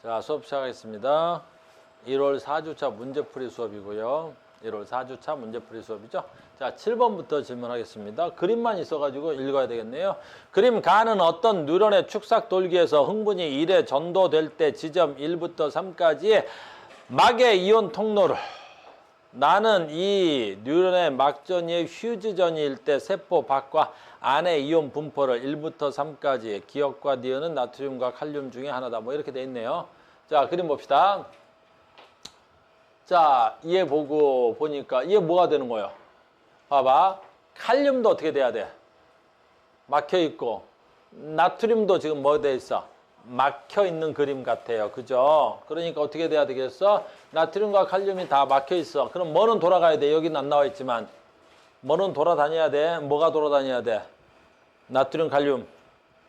자, 수업 시작하겠습니다. 1월 4주차 문제풀이 수업이고요. 1월 4주차 문제풀이 수업이죠. 자, 7번부터 질문하겠습니다. 그림만 있어가지고 읽어야 되겠네요. 그림 가는 어떤 뉴런의 축삭 돌기에서 흥분이 1에 전도될 때 지점 1부터 3까지의 막의 이온 통로를 나는 이 뉴런의 막전이의 휴지전이일 때 세포 밖과 안의 이온 분포를 1부터 3까지 기억과 니은은 나트륨과 칼륨 중에 하나다. 뭐 이렇게 돼 있네요. 자, 그림 봅시다. 자, 얘 보고 보니까 얘 뭐가 되는 거예요? 봐봐. 칼륨도 어떻게 돼야 돼? 막혀 있고 나트륨도 지금 뭐 돼 있어? 막혀 있는 그림 같아요. 그죠? 그러니까 어떻게 돼야 되겠어? 나트륨과 칼륨이 다 막혀 있어. 그럼 뭐는 돌아가야 돼? 여기는 안 나와 있지만 뭐는 돌아다녀야 돼? 뭐가 돌아다녀야 돼? 나트륨, 칼륨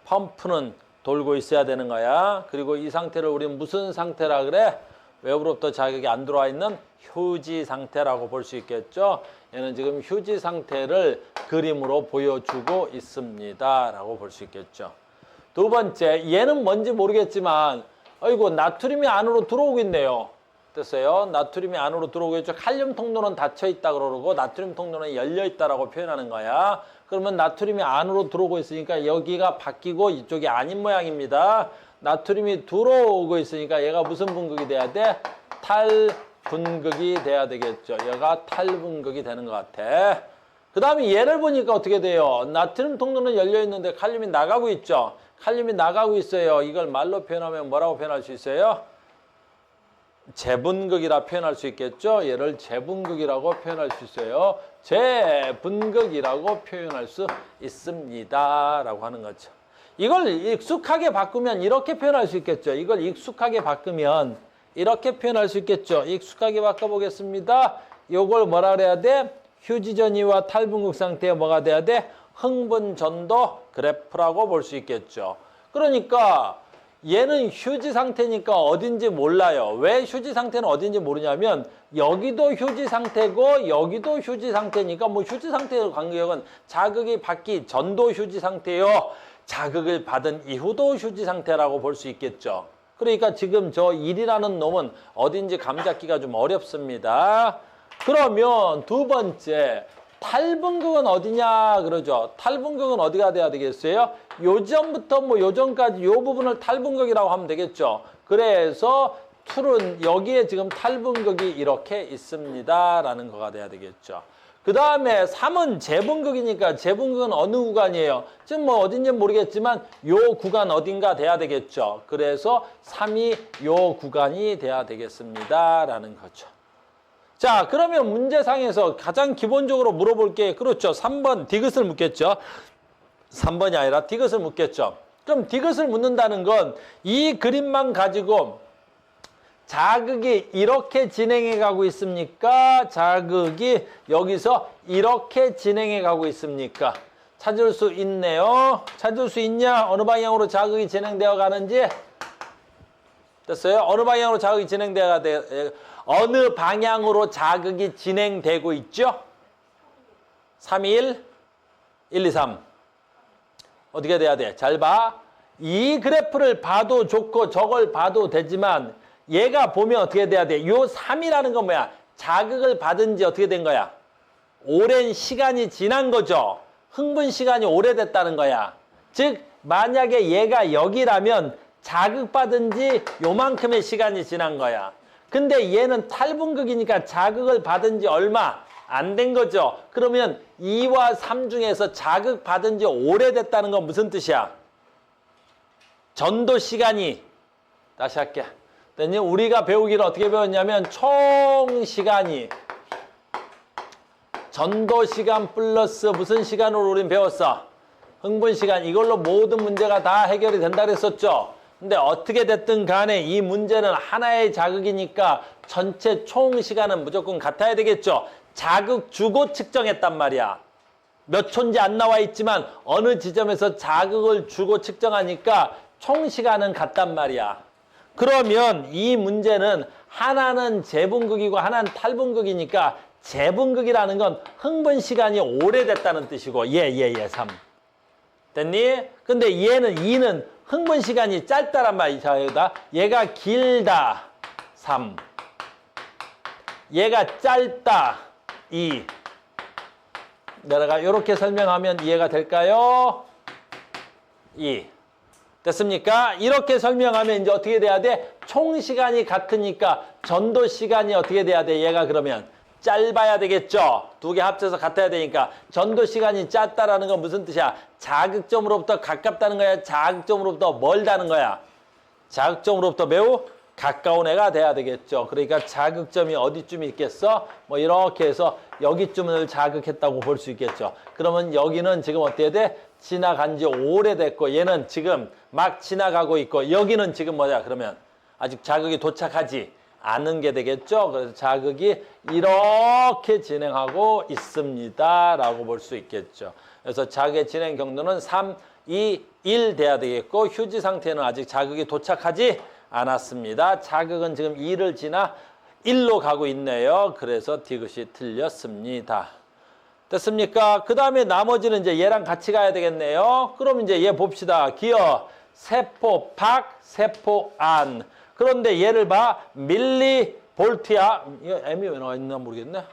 펌프는 돌고 있어야 되는 거야. 그리고 이 상태를 우리는 무슨 상태라 그래? 외부로부터 자극이 안 들어와 있는 휴지 상태라고 볼 수 있겠죠. 얘는 지금 휴지 상태를 그림으로 보여주고 있습니다 라고 볼 수 있겠죠. 두 번째, 얘는 뭔지 모르겠지만 아이고 나트륨이 안으로 들어오고 있네요. 됐어요? 나트륨이 안으로 들어오고 있죠. 칼륨 통로는 닫혀 있다 그러고 나트륨 통로는 열려 있다라고 표현하는 거야. 그러면 나트륨이 안으로 들어오고 있으니까 여기가 바뀌고 이쪽이 아닌 모양입니다. 나트륨이 들어오고 있으니까 얘가 무슨 분극이 돼야 돼? 탈분극이 돼야 되겠죠. 얘가 탈분극이 되는 것 같아. 그 다음에 얘를 보니까 어떻게 돼요? 나트륨 통로는 열려 있는데 칼륨이 나가고 있죠. 칼륨이 나가고 있어요. 이걸 말로 표현하면 뭐라고 표현할 수 있어요? 재분극이라 표현할 수 있겠죠. 얘를 재분극이라고 표현할 수 있어요. 재분극이라고 표현할 수 있습니다 라고 하는 거죠. 이걸 익숙하게 바꾸면 이렇게 표현할 수 있겠죠. 이걸 익숙하게 바꾸면 이렇게 표현할 수 있겠죠. 익숙하게 바꿔보겠습니다. 이걸 뭐라 그래야 돼? 휴지전이와 탈분극 상태에 뭐가 돼야 돼? 흥분전도 그래프라고 볼 수 있겠죠. 그러니까 얘는 휴지 상태니까 어딘지 몰라요. 왜 휴지 상태는 어딘지 모르냐면 여기도 휴지 상태고 여기도 휴지 상태니까 뭐 휴지 상태의 간격은 자극이 받기 전도 휴지 상태요. 자극을 받은 이후도 휴지 상태라고 볼 수 있겠죠. 그러니까 지금 저 1이라는 놈은 어딘지 감잡기가 좀 어렵습니다. 그러면 두 번째, 탈분극은 어디냐 그러죠. 탈분극은 어디가 돼야 되겠어요? 요전부터 뭐 요전까지 요 부분을 탈분극이라고 하면 되겠죠. 그래서 툴은 여기에 지금 탈분극이 이렇게 있습니다 라는 거가 돼야 되겠죠. 그 다음에 3은 재분극이니까 재분극은 어느 구간이에요? 지금 뭐 어딘지 모르겠지만 요 구간 어딘가 돼야 되겠죠. 그래서 3이 요 구간이 돼야 되겠습니다 라는 거죠. 자, 그러면 문제상에서 가장 기본적으로 물어볼 게 그렇죠. 3번 디귿을 묻겠죠. 3번이 아니라 디귿을 묻겠죠. 그럼 디귿을 묻는다는 건 이 그림만 가지고 자극이 이렇게 진행해 가고 있습니까? 자극이 여기서 이렇게 진행해 가고 있습니까? 찾을 수 있네요. 찾을 수 있냐? 어느 방향으로 자극이 진행되어 가는지? 됐어요? 어느 방향으로 자극이 어느 방향으로 자극이 진행되고 있죠? 3, 1, 1, 2, 3. 어떻게 돼야 돼? 잘 봐. 이 그래프를 봐도 좋고 저걸 봐도 되지만 얘가 보면 어떻게 돼야 돼? 요 3이라는 건 뭐야? 자극을 받은 지 어떻게 된 거야? 오랜 시간이 지난 거죠. 흥분 시간이 오래됐다는 거야. 즉 만약에 얘가 여기라면 자극받은 지 요만큼의 시간이 지난 거야. 근데 얘는 탈분극이니까 자극을 받은 지 얼마 안 된 거죠. 그러면 2와 3 중에서 자극받은 지 오래됐다는 건 무슨 뜻이야? 전도 시간이, 다시 할게. 우리가 배우기를 어떻게 배웠냐면 총 시간이 전도 시간 플러스 무슨 시간으로 우린 배웠어? 흥분 시간. 이걸로 모든 문제가 다 해결이 된다 그랬었죠. 근데 어떻게 됐든 간에 이 문제는 하나의 자극이니까 전체 총 시간은 무조건 같아야 되겠죠. 자극 주고 측정했단 말이야. 몇 초인지 안 나와 있지만 어느 지점에서 자극을 주고 측정하니까 총 시간은 같단 말이야. 그러면 이 문제는 하나는 재분극이고 하나는 탈분극이니까 재분극이라는 건 흥분 시간이 오래됐다는 뜻이고 3. 됐니? 근데 얘는 2는 흥분 시간이 짧다란 말이야. 자, 여기다 얘가 길다 3, 얘가 짧다 2. 내가 이렇게 설명하면 이해가 될까요? 2. 됐습니까? 이렇게 설명하면 이제 어떻게 돼야 돼? 총 시간이 같으니까 전도 시간이 어떻게 돼야 돼? 얘가 그러면 짧아야 되겠죠? 두 개 합쳐서 같아야 되니까 전도 시간이 짧다라는 건 무슨 뜻이야? 자극점으로부터 가깝다는 거야? 자극점으로부터 멀다는 거야? 자극점으로부터 매우 가까운 애가 돼야 되겠죠. 그러니까 자극점이 어디쯤 있겠어? 뭐 이렇게 해서 여기쯤을 자극했다고 볼 수 있겠죠. 그러면 여기는 지금 어때야 돼? 지나간 지 오래됐고 얘는 지금 막 지나가고 있고 여기는 지금 뭐냐? 그러면 아직 자극이 도착하지 않은 게 되겠죠. 그래서 자극이 이렇게 진행하고 있습니다. 라고 볼 수 있겠죠. 그래서 자극의 진행 경로는 3, 2, 1 돼야 되겠고 휴지 상태는 아직 자극이 도착하지 않았습니다. 자극은 지금 2를 지나 1로 가고 있네요. 그래서 디귿이 틀렸습니다. 됐습니까? 그 다음에 나머지는 이제 얘랑 같이 가야 되겠네요. 그럼 이제 얘 봅시다. 기어, 세포 밖, 세포 안. 그런데 얘를 봐. 밀리볼트야. 이거 M이 왜 나와 있나 모르겠네.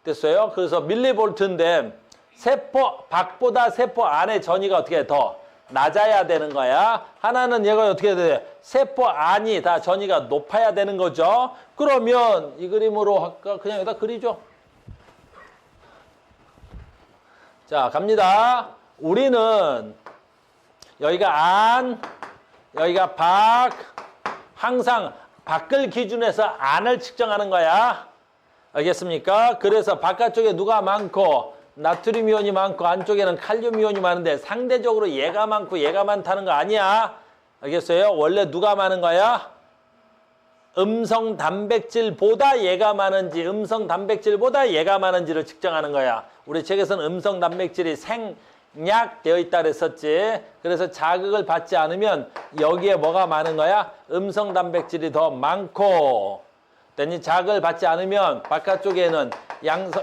됐어요? 그래서 밀리볼트인데 세포 밖보다 세포 안의 전위가 어떻게 더 낮아야 되는 거야. 하나는 얘가 어떻게 해야 돼? 세포 안이 다 전위가 높아야 되는 거죠. 그러면 이 그림으로 할까? 그냥 여기다 그리죠. 자, 갑니다. 우리는 여기가 안, 여기가 밖, 항상 밖을 기준해서 안을 측정하는 거야. 알겠습니까? 그래서 바깥쪽에 누가 많고 나트륨 이온이 많고 안쪽에는 칼륨 이온이 많은데 상대적으로 얘가 많고 얘가 많다는 거 아니야. 알겠어요? 원래 누가 많은 거야? 음성 단백질보다 얘가 많은지 음성 단백질보다 얘가 많은지를 측정하는 거야. 우리 책에서는 음성 단백질이 생략되어 있다 그랬었지. 그래서 자극을 받지 않으면 여기에 뭐가 많은 거야? 음성 단백질이 더 많고 자극을 받지 않으면 바깥쪽에는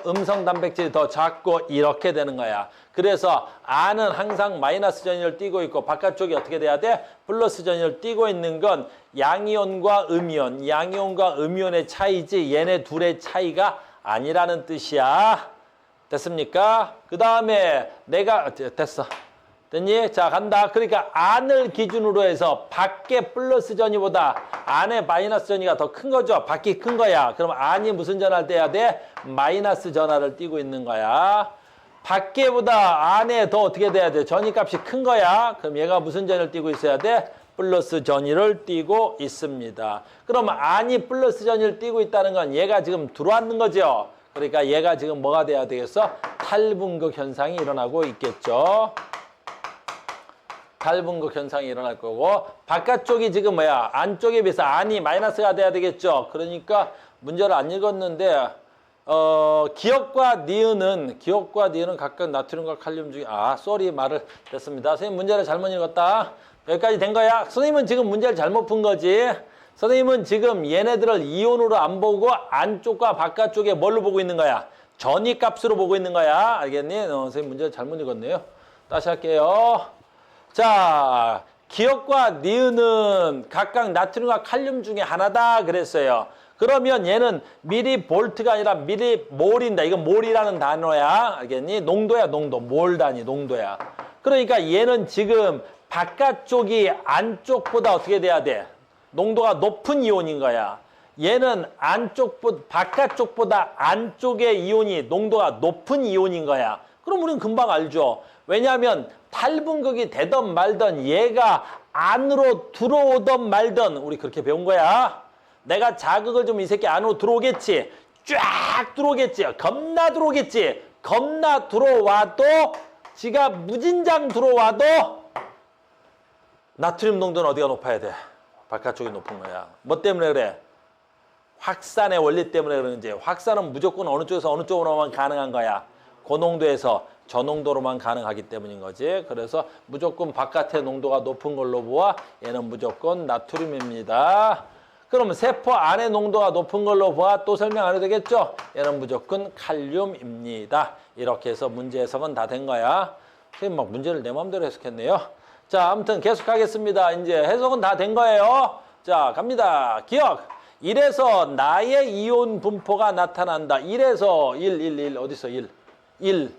음성 단백질이 더 작고 이렇게 되는 거야. 그래서 안은 항상 마이너스 전위를 띠고 있고 바깥쪽이 어떻게 돼야 돼? 플러스 전위를 띠고 있는 건 양이온과 음이온, 양이온과 음이온의 차이지 얘네 둘의 차이가 아니라는 뜻이야. 됐습니까? 그 다음에 내가 됐어. 됐니? 자, 간다. 그러니까 안을 기준으로 해서 밖에 플러스 전위보다 안에 마이너스 전위가 더 큰 거죠. 밖이 큰 거야. 그럼 안이 무슨 전화를 떼야 돼? 마이너스 전화를 띄고 있는 거야. 밖에보다 안에 더 어떻게 돼야 돼? 전위값이 큰 거야. 그럼 얘가 무슨 전위를 띄고 있어야 돼? 플러스 전위를 띄고 있습니다. 그럼 안이 플러스 전위를 띄고 있다는 건 얘가 지금 들어왔는 거죠. 그러니까 얘가 지금 뭐가 돼야 되겠어? 탈분극 현상이 일어나고 있겠죠. 탈분극 현상이 일어날 거고 바깥쪽이 지금 뭐야? 안쪽에 비해서 안이 마이너스가 돼야 되겠죠. 그러니까 문제를 안 읽었는데 기억과 니은은 각각 나트륨과 칼륨 중에 쏘리 말을 됐습니다. 선생님 문제를 잘못 읽었다. 여기까지 된 거야. 선생님은 지금 문제를 잘못 푼 거지. 선생님은 지금 얘네들을 이온으로 안 보고 안쪽과 바깥쪽에 뭘로 보고 있는 거야? 전위 값으로 보고 있는 거야. 알겠니? 선생님 문제를 잘못 읽었네요. 다시 할게요. 자, 기억과 니은은 각각 나트륨과 칼륨 중에 하나다 그랬어요. 그러면 얘는 미리볼트가 아니라 미리몰인다. 이건 몰이라는 단어야. 알겠니? 농도야, 농도. 몰 단위, 농도야. 그러니까 얘는 지금 바깥쪽이 안쪽보다 어떻게 돼야 돼? 농도가 높은 이온인 거야. 얘는 바깥쪽보다 안쪽의 이온이 농도가 높은 이온인 거야. 그럼 우리는 금방 알죠. 왜냐하면 탈분극이 되던 말던 얘가 안으로 들어오던 말던 우리 그렇게 배운 거야. 내가 자극을 좀 이 새끼 안으로 들어오겠지. 쫙 들어오겠지. 겁나 들어오겠지. 겁나 들어와도 지가 무진장 들어와도 나트륨 농도는 어디가 높아야 돼? 바깥쪽이 높은 거야. 뭐 때문에 그래? 확산의 원리 때문에 그러는지. 확산은 무조건 어느 쪽에서 어느 쪽으로만 가능한 거야. 고농도에서 저농도로만 가능하기 때문인 거지. 그래서 무조건 바깥의 농도가 높은 걸로 보아 얘는 무조건 나트륨입니다. 그러면 세포 안의 농도가 높은 걸로 보아 또 설명 안 해도 되겠죠? 얘는 무조건 칼륨입니다. 이렇게 해서 문제 해석은 다 된 거야. 선생님 막 문제를 내 마음대로 해석했네요. 자, 아무튼 계속하겠습니다. 이제 해석은 다 된 거예요. 자, 갑니다. 기억. 1에서 나의 이온 분포가 나타난다. 1에서 1 어디서 1? 1.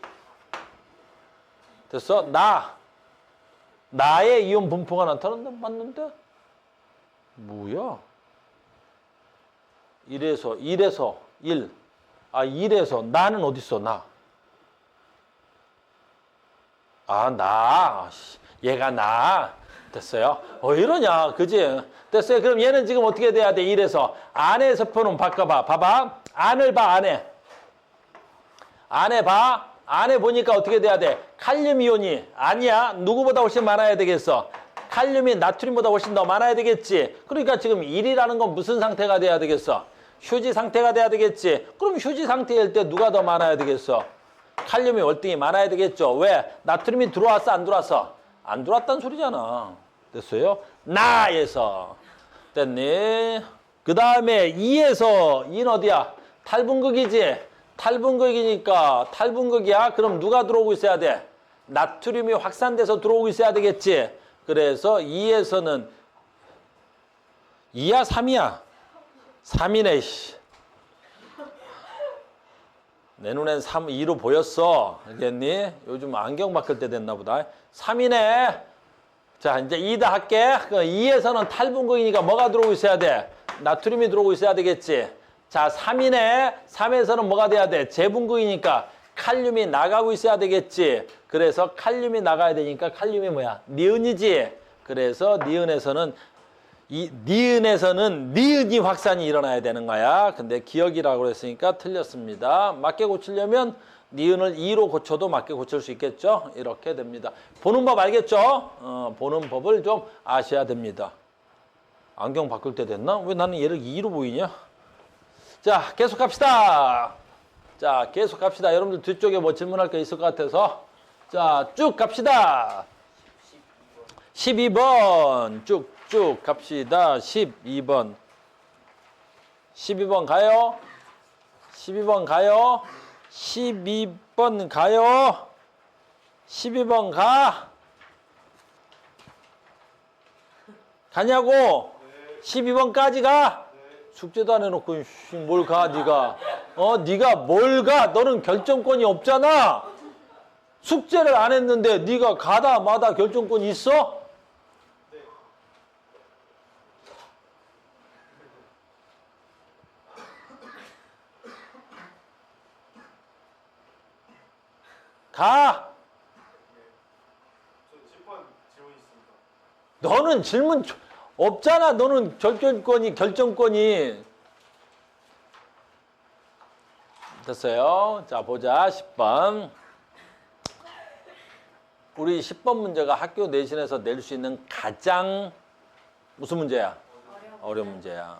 됐어? 나의 이온 분포가 나타난다. 맞는데? 뭐야? 1에서 1. 아, 1에서 나는 어딨어? 나. 아, 나. 얘가 나. 됐어요? 이러냐. 그지? 됐어요. 그럼 얘는 지금 어떻게 돼야 돼? 1에서. 안의 세포는 바꿔봐. 봐봐. 안을 봐, 안에. 안에 봐. 안에 보니까 어떻게 돼야 돼? 칼륨 이온이. 아니야. 누구보다 훨씬 많아야 되겠어. 칼륨이 나트륨보다 훨씬 더 많아야 되겠지. 그러니까 지금 1이라는 건 무슨 상태가 돼야 되겠어? 휴지 상태가 돼야 되겠지. 그럼 휴지 상태일 때 누가 더 많아야 되겠어? 칼륨이 월등히 많아야 되겠죠. 왜? 나트륨이 들어왔어, 안 들어왔어? 안 들어왔다는 소리잖아. 됐어요? 나에서. 됐니? 그 다음에 2에서 2는 어디야? 탈분극이지? 탈분극이니까 탈분극이야. 그럼 누가 들어오고 있어야 돼? 나트륨이 확산돼서 들어오고 있어야 되겠지? 그래서 2에서는 2야 3이야? 3이네. 씨. 내 눈엔 3, 2로 보였어. 알겠니? 요즘 안경 바꿀 때 됐나 보다. 3이네. 자, 이제 2다 할게. 2에서는 탈분극이니까 뭐가 들어오고 있어야 돼? 나트륨이 들어오고 있어야 되겠지. 자, 3이네. 3에서는 뭐가 돼야 돼? 재분극이니까 칼륨이 나가고 있어야 되겠지. 그래서 칼륨이 나가야 되니까 칼륨이 뭐야? 니은이지. 그래서 니은에서는 니은이 확산이 일어나야 되는 거야. 근데 기억이라고 했으니까 틀렸습니다. 맞게 고치려면 니은을 2로 고쳐도 맞게 고칠 수 있겠죠? 이렇게 됩니다. 보는 법 알겠죠? 보는 법을 좀 아셔야 됩니다. 안경 바꿀 때 됐나? 왜 나는 얘를 2로 보이냐? 자, 계속합시다. 자, 계속합시다. 여러분들 뒤쪽에 뭐 질문할 게 있을 것 같아서. 자, 쭉 갑시다. 12번. 쭉 갑시다. 12번. 12번 가요. 12번 가요. 12번 가요. 12번 가. 가냐고? 12번까지 가? 숙제도 안 해놓고 뭘 가, 네가? 네가 뭘 가? 너는 결정권이 없잖아. 숙제를 안 했는데 네가 가다 마다 결정권이 있어? 가. 저 집안 지원이 있습니다. 너는 질문 없잖아. 너는 결정권이. 됐어요. 자, 보자. 10번. 우리 10번 문제가 학교 내신에서 낼 수 있는 가장 무슨 문제야? 어려운 문제야.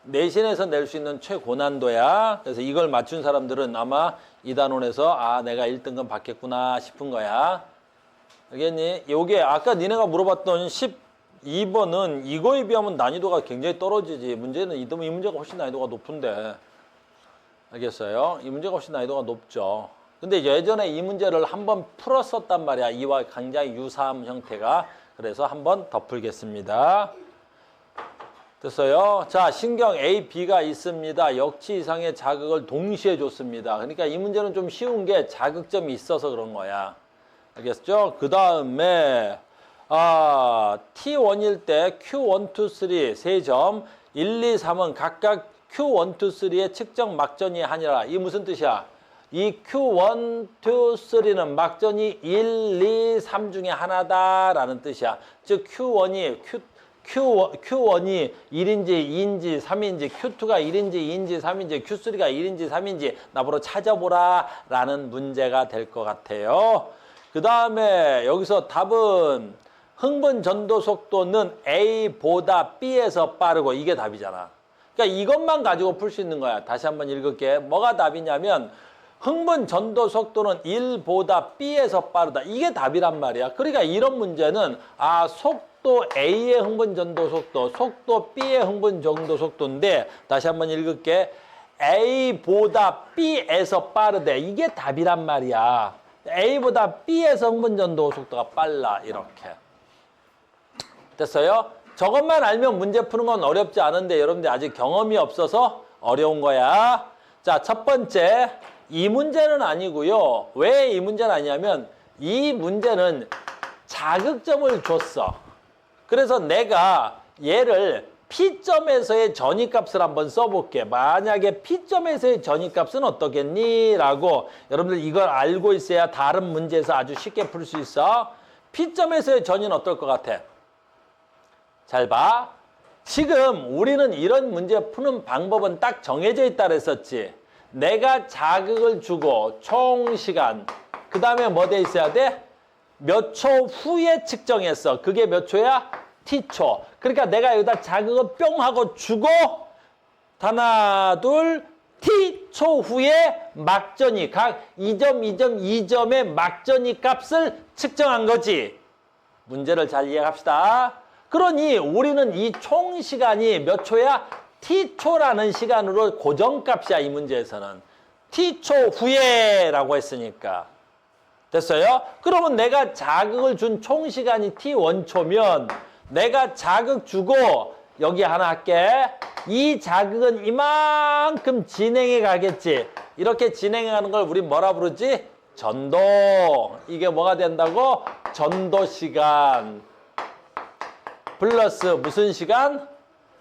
내신에서 낼 수 있는 최고난도야. 그래서 이걸 맞춘 사람들은 아마 이 단원에서 내가 1등급 받겠구나 싶은 거야. 알겠니? 요게 아까 니네가 물어봤던 12번은 이거에 비하면 난이도가 굉장히 떨어지지. 문제는 이 문제가 훨씬 난이도가 높은데. 알겠어요? 이 문제가 훨씬 난이도가 높죠. 근데 예전에 이 문제를 한번 풀었었단 말이야. 이와 굉장히 유사한 형태가. 그래서 한번 더 풀겠습니다. 됐어요? 자, 신경 A, B가 있습니다. 역치 이상의 자극을 동시에 줬습니다. 그러니까 이 문제는 좀 쉬운 게 자극점이 있어서 그런 거야. 알겠죠? 그 다음에 T1일 때 Q1, 2, 3 3점 1, 2, 3은 각각 Q1, 2, 3의 측정 막전이 아니라 이 무슨 뜻이야? 이 Q1, 2, 3는 막전이 1, 2, 3 중에 하나다라는 뜻이야. 즉 Q1이 1인지 2인지 3인지 Q2가 1인지 2인지 3인지 Q3가 1인지 3인지 나보러 찾아보라 라는 문제가 될 것 같아요. 그 다음에 여기서 답은 흥분 전도 속도는 A보다 B에서 빠르고 이게 답이잖아. 그러니까 이것만 가지고 풀 수 있는 거야. 다시 한번 읽을게. 뭐가 답이냐면 흥분 전도 속도는 1보다 B에서 빠르다. 이게 답이란 말이야. 그러니까 이런 문제는 속도 A의 흥분 전도 속도, 속도 B의 흥분 전도 속도인데 다시 한번 읽을게. A보다 B에서 빠르대. 이게 답이란 말이야. A보다 B에서 흥분 전도 속도가 빨라. 이렇게. 됐어요? 저것만 알면 문제 푸는 건 어렵지 않은데 여러분들 아직 경험이 없어서 어려운 거야. 자, 첫 번째. 이 문제는 아니고요. 왜 이 문제는 아니냐면 이 문제는 자극점을 줬어. 그래서 내가 얘를 P점에서의 전위값을 한번 써볼게. 만약에 P점에서의 전위값은 어떻겠니? 라고 여러분들 이걸 알고 있어야 다른 문제에서 아주 쉽게 풀 수 있어. P점에서의 전위는 어떨 것 같아? 잘 봐. 지금 우리는 이런 문제 푸는 방법은 딱 정해져 있다 그랬었지. 내가 자극을 주고 총 시간, 그 다음에 뭐 돼 있어야 돼? 몇 초 후에 측정했어. 그게 몇 초야? T초. 그러니까 내가 여기다 자극을 뿅 하고 주고 하나, 둘, T초 후에 막전이 각 2점, 2점, 2점의 막전이 값을 측정한 거지. 문제를 잘 이해합시다. 그러니 우리는 이 총 시간이 몇 초야? T초라는 시간으로 고정값이야, 이 문제에서는. T초 후에라고 했으니까. 됐어요? 그러면 내가 자극을 준 총 시간이 T1초면 내가 자극 주고 여기 하나 할게. 이 자극은 이만큼 진행해 가겠지. 이렇게 진행해 가는 걸 우리 뭐라 부르지? 전도. 이게 뭐가 된다고? 전도 시간. 플러스 무슨 시간?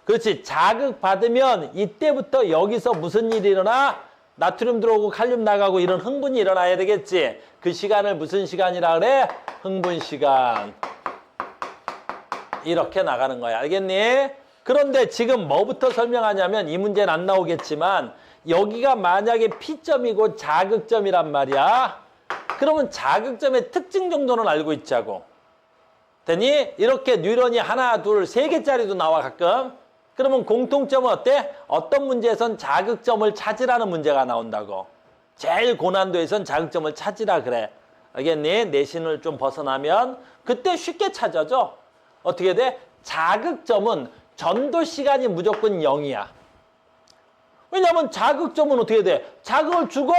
그렇지. 자극 받으면 이때부터 여기서 무슨 일이 일어나? 나트륨 들어오고 칼륨 나가고 이런 흥분이 일어나야 되겠지. 그 시간을 무슨 시간이라 그래? 흥분 시간. 이렇게 나가는 거야. 알겠니? 그런데 지금 뭐부터 설명하냐면 이 문제는 안 나오겠지만 여기가 만약에 P점이고 자극점이란 말이야. 그러면 자극점의 특징 정도는 알고 있자고. 되니? 이렇게 뉴런이 하나, 둘, 세 개짜리도 나와 가끔. 그러면 공통점은 어때? 어떤 문제에선 자극점을 찾으라는 문제가 나온다고. 제일 고난도에선 자극점을 찾으라 그래. 알겠니? 내신을 좀 벗어나면 그때 쉽게 찾아줘. 어떻게 돼? 자극점은 전도 시간이 무조건 0이야. 왜냐하면 자극점은 어떻게 돼? 자극을 주고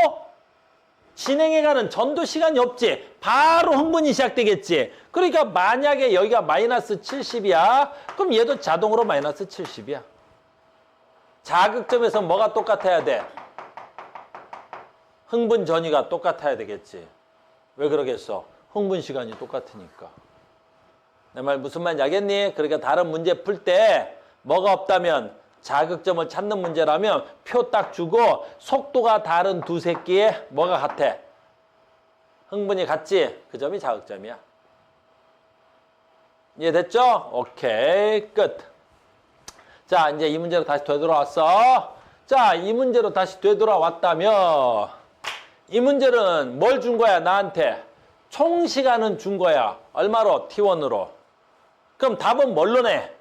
진행해가는 전도 시간이 없지. 바로 흥분이 시작되겠지. 그러니까 만약에 여기가 마이너스 70이야. 그럼 얘도 자동으로 마이너스 70이야. 자극점에서 뭐가 똑같아야 돼? 흥분 전위가 똑같아야 되겠지. 왜 그러겠어? 흥분 시간이 똑같으니까. 내 말 무슨 말인지 알겠니? 그러니까 다른 문제 풀 때 뭐가 없다면 자극점을 찾는 문제라면 표 딱 주고 속도가 다른 두 새끼에 뭐가 같아? 흥분이 같지? 그 점이 자극점이야. 이해됐죠? 오케이, 끝. 자, 이제 이 문제로 다시 되돌아왔어. 자, 이 문제로 다시 되돌아왔다면 이 문제는 뭘 준 거야, 나한테? 총 시간은 준 거야. 얼마로? T1으로. 그럼 답은 뭘로 내?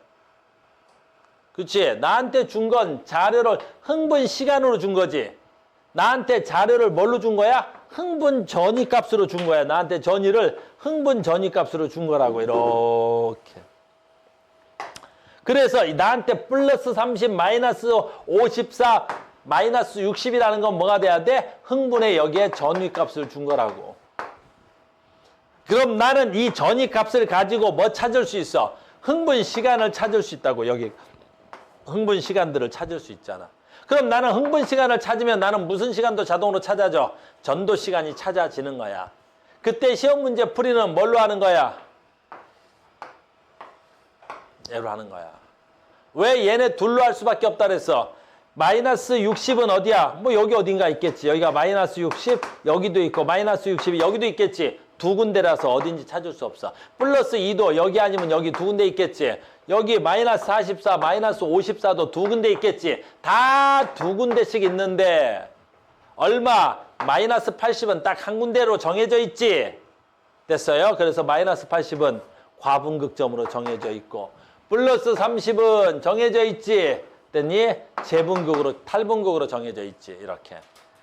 그치? 나한테 준 건 자료를 흥분 시간으로 준 거지. 나한테 자료를 뭘로 준 거야? 흥분 전위 값으로 준 거야. 나한테 전위를 흥분 전위 값으로 준 거라고. 이렇게. 그래서 나한테 플러스 30, 마이너스 54, 마이너스 60이라는 건 뭐가 돼야 돼? 흥분의 여기에 전위 값을 준 거라고. 그럼 나는 이 전위 값을 가지고 뭐 찾을 수 있어? 흥분 시간을 찾을 수 있다고. 여기 흥분 시간들을 찾을 수 있잖아. 그럼 나는 흥분 시간을 찾으면 나는 무슨 시간도 자동으로 찾아져? 전도 시간이 찾아지는 거야. 그때 시험 문제 풀이는 뭘로 하는 거야? 얘로 하는 거야. 왜 얘네 둘로 할 수밖에 없다 그랬어? 마이너스 60은 어디야? 뭐 여기 어딘가 있겠지. 여기가 마이너스 60, 여기도 있고 마이너스 60이 여기도 있겠지. 두 군데라서 어딘지 찾을 수 없어. 플러스 2도 여기 아니면 여기 두 군데 있겠지. 여기 마이너스 44, 마이너스 54도 두 군데 있겠지. 다 두 군데씩 있는데 얼마? 마이너스 80은 딱 한 군데로 정해져 있지. 됐어요? 그래서 마이너스 80은 과분극점으로 정해져 있고 플러스 30은 정해져 있지. 됐니? 재분극으로, 탈분극으로 정해져 있지. 이렇게.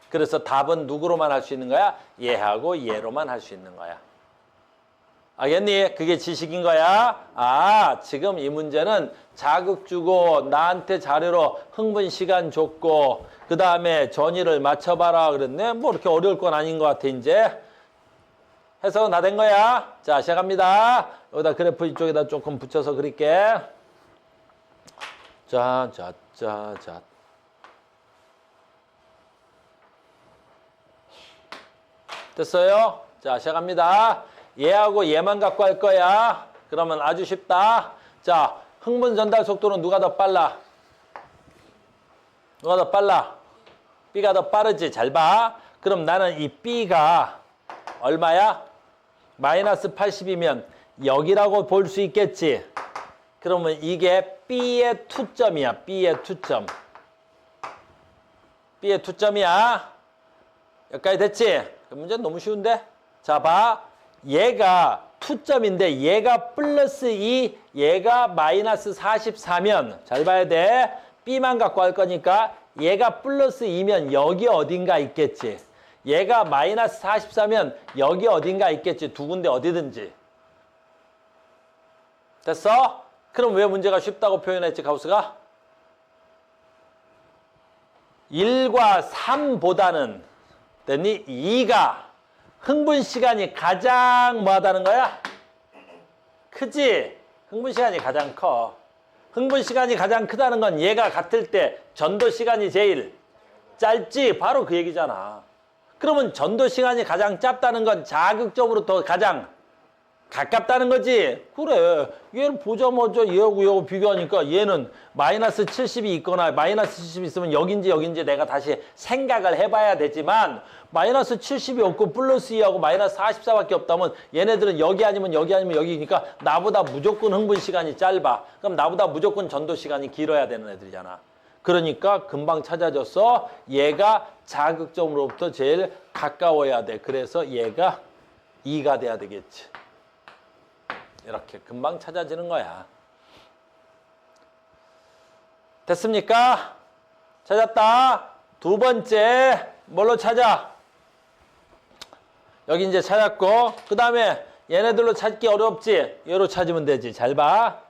그래서 답은 누구로만 할 수 있는 거야? 얘하고 얘로만 할 수 있는 거야. 알겠니? 그게 지식인 거야. 아, 지금 이 문제는 자극 주고 나한테 자료로 흥분 시간 줬고 그 다음에 전위를 맞춰봐라 그랬네. 뭐 이렇게 어려울 건 아닌 것 같아 이제. 해석은 다 된 거야. 자, 시작합니다. 여기다 그래프 이쪽에다 조금 붙여서 그릴게. 자. 됐어요? 자, 시작합니다. 얘하고 얘만 갖고 할 거야. 그러면 아주 쉽다. 자, 흥분 전달 속도는 누가 더 빨라? 누가 더 빨라? B가 더 빠르지? 잘 봐. 그럼 나는 이 B가 얼마야? 마이너스 80이면 여기라고 볼 수 있겠지? 그러면 이게 B의 투점이야. B의 투점. B의 투점이야. 여기까지 됐지? 그 문제는 너무 쉬운데? 자, 봐. 얘가 투점인데 얘가 플러스 2, 얘가 마이너스 44면 잘 봐야 돼. B만 갖고 할 거니까 얘가 플러스 2면 여기 어딘가 있겠지. 얘가 마이너스 44면 여기 어딘가 있겠지. 두 군데 어디든지. 됐어? 그럼 왜 문제가 쉽다고 표현했지, 가우스가? 1과 3보다는 됐니? 2가 흥분 시간이 가장 뭐하다는 거야? 크지? 흥분 시간이 가장 커. 흥분 시간이 가장 크다는 건 얘가 같을 때 전도 시간이 제일 짧지? 바로 그 얘기잖아. 그러면 전도 시간이 가장 짧다는 건 자극적으로 더 가장 가깝다는 거지? 그래. 얘를 보자마자 얘하고 비교하니까 얘는 마이너스 70이 있거나 마이너스 70이 있으면 여긴지 내가 다시 생각을 해봐야 되지만 마이너스 70이 없고 플러스 2하고 마이너스 44밖에 없다면 얘네들은 여기 아니면 여기니까 나보다 무조건 흥분 시간이 짧아. 그럼 나보다 무조건 전도 시간이 길어야 되는 애들이잖아. 그러니까 금방 찾아져서 얘가 자극점으로부터 제일 가까워야 돼. 그래서 얘가 2가 돼야 되겠지. 이렇게 금방 찾아지는 거야. 됐습니까? 찾았다. 두 번째 뭘로 찾아? 여기 이제 찾았고 그 다음에 얘네들로 찾기 어렵지? 얘로 찾으면 되지. 잘 봐.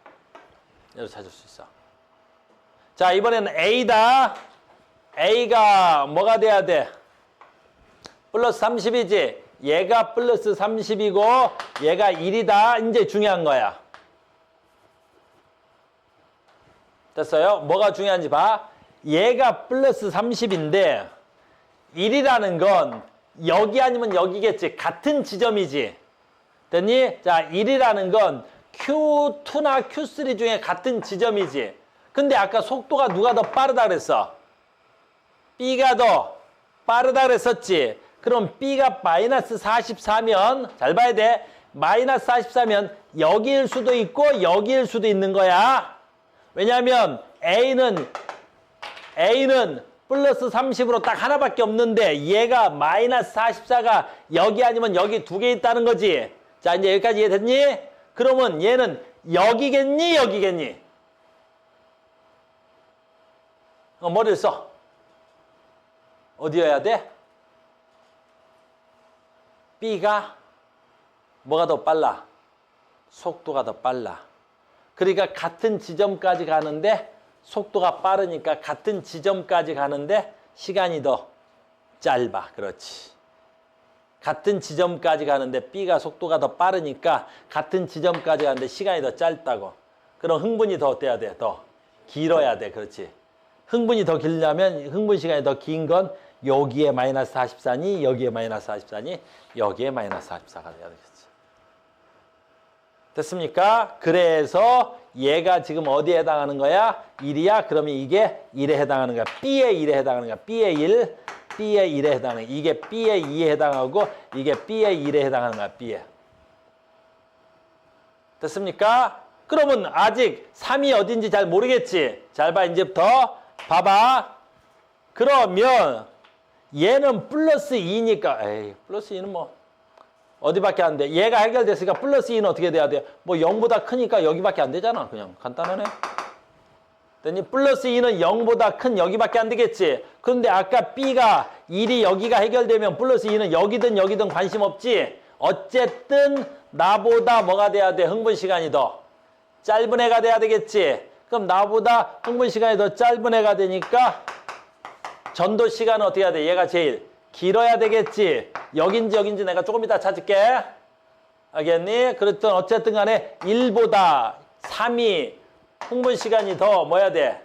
얘로 찾을 수 있어. 자, 이번에는 A다. A가 뭐가 돼야 돼? 플러스 30이지? 얘가 플러스 30이고 얘가 1이다. 이제 중요한 거야. 됐어요? 뭐가 중요한지 봐. 얘가 플러스 30인데 1이라는 건 여기 아니면 여기겠지. 같은 지점이지. 됐니? 자, 1이라는 건 Q2나 Q3 중에 같은 지점이지. 근데 아까 속도가 누가 더 빠르다 그랬어? B가 더 빠르다 그랬었지. 그럼 B가 마이너스 44면 잘 봐야 돼. 마이너스 44면 여기일 수도 있고 여기일 수도 있는 거야. 왜냐하면 A는 플러스 30으로 딱 하나밖에 없는데 얘가 마이너스 44가 여기 아니면 여기 두 개 있다는 거지. 자, 이제 여기까지 이해됐니? 그러면 얘는 여기겠니? 여기겠니? 머리를 써. 어디여야 돼? B가 뭐가 더 빨라? 속도가 더 빨라. 그러니까 같은 지점까지 가는데 속도가 빠르니까 같은 지점까지 가는데 시간이 더 짧아. 그렇지. 같은 지점까지 가는데 B가 속도가 더 빠르니까 같은 지점까지 가는데 시간이 더 짧다고. 그럼 흥분이 더 어때야 돼? 더 길어야 돼. 그렇지. 흥분이 더 길려면 흥분 시간이 더 긴 건 여기에 마이너스 44니 여기에 마이너스 44니 여기에 마이너스 44가 돼야 되겠지. 됐습니까? 그래서 얘가 지금 어디에 해당하는 거야? 1이야? 그러면 이게 1에 해당하는 거야. B의 1에 해당하는 거야. B의 1, B의 1에 해당하는 거야. 이게 B의 2에 해당하고 이게 B의 1에 해당하는 거야. B에. 됐습니까? 그러면 아직 3이 어딘지 잘 모르겠지? 잘 봐. 이제부터 봐봐. 그러면 얘는 플러스 2니까 에이, 플러스 2는 뭐 어디밖에 안 돼. 얘가 해결됐으니까 플러스 2는 어떻게 돼야 돼? 뭐 0보다 크니까 여기밖에 안 되잖아. 그냥 간단하네. 됐니? 플러스 2는 0보다 큰 여기밖에 안 되겠지. 그런데 아까 B가 1이 여기가 해결되면 플러스 2는 여기든 관심 없지. 어쨌든 나보다 뭐가 돼야 돼? 흥분 시간이 더 짧은 애가 돼야 되겠지. 그럼 나보다 흥분 시간이 더 짧은 애가 되니까 전도 시간은 어떻게 해야 돼? 얘가 제일 길어야 되겠지. 여긴지 내가 조금 이따 찾을게. 알겠니? 그랬던 어쨌든 간에 1보다 3이 흥분 시간이 더 뭐야 돼?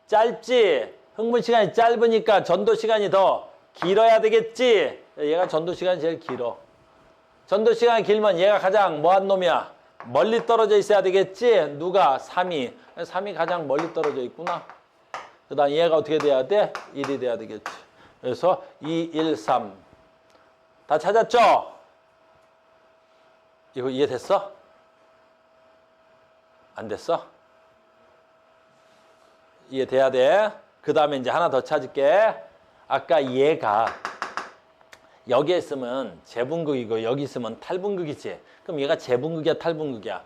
짧지? 흥분 시간이 짧으니까 전도 시간이 더 길어야 되겠지? 얘가 전도 시간이 제일 길어. 전도 시간이 길면 얘가 가장 뭐한 놈이야? 멀리 떨어져 있어야 되겠지? 누가? 3이. 3이 가장 멀리 떨어져 있구나. 그 다음 얘가 어떻게 돼야 돼? 1이 돼야 되겠지. 그래서 2, 1, 3. 다 찾았죠? 이거 이해됐어? 안 됐어? 이해돼야 돼. 그 다음에 이제 하나 더 찾을게. 아까 얘가 여기에 있으면 재분극이고 여기 있으면 탈분극이지. 그럼 얘가 재분극이야, 탈분극이야?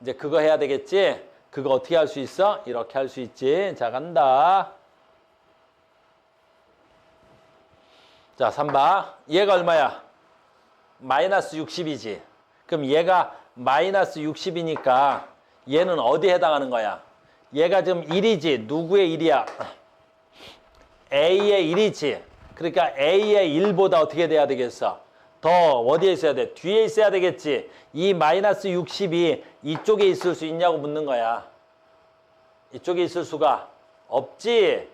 이제 그거 해야 되겠지? 그거 어떻게 할 수 있어? 이렇게 할 수 있지. 자, 간다. 자, 3번. 얘가 얼마야? 마이너스 60이지. 그럼 얘가 마이너스 60이니까 얘는 어디에 해당하는 거야? 얘가 지금 1이지. 누구의 1이야? A의 1이지. 그러니까 A의 1보다 어떻게 돼야 되겠어? 더 어디에 있어야 돼? 뒤에 있어야 되겠지. 이 마이너스 60이 이쪽에 있을 수 있냐고 묻는 거야. 이쪽에 있을 수가 없지.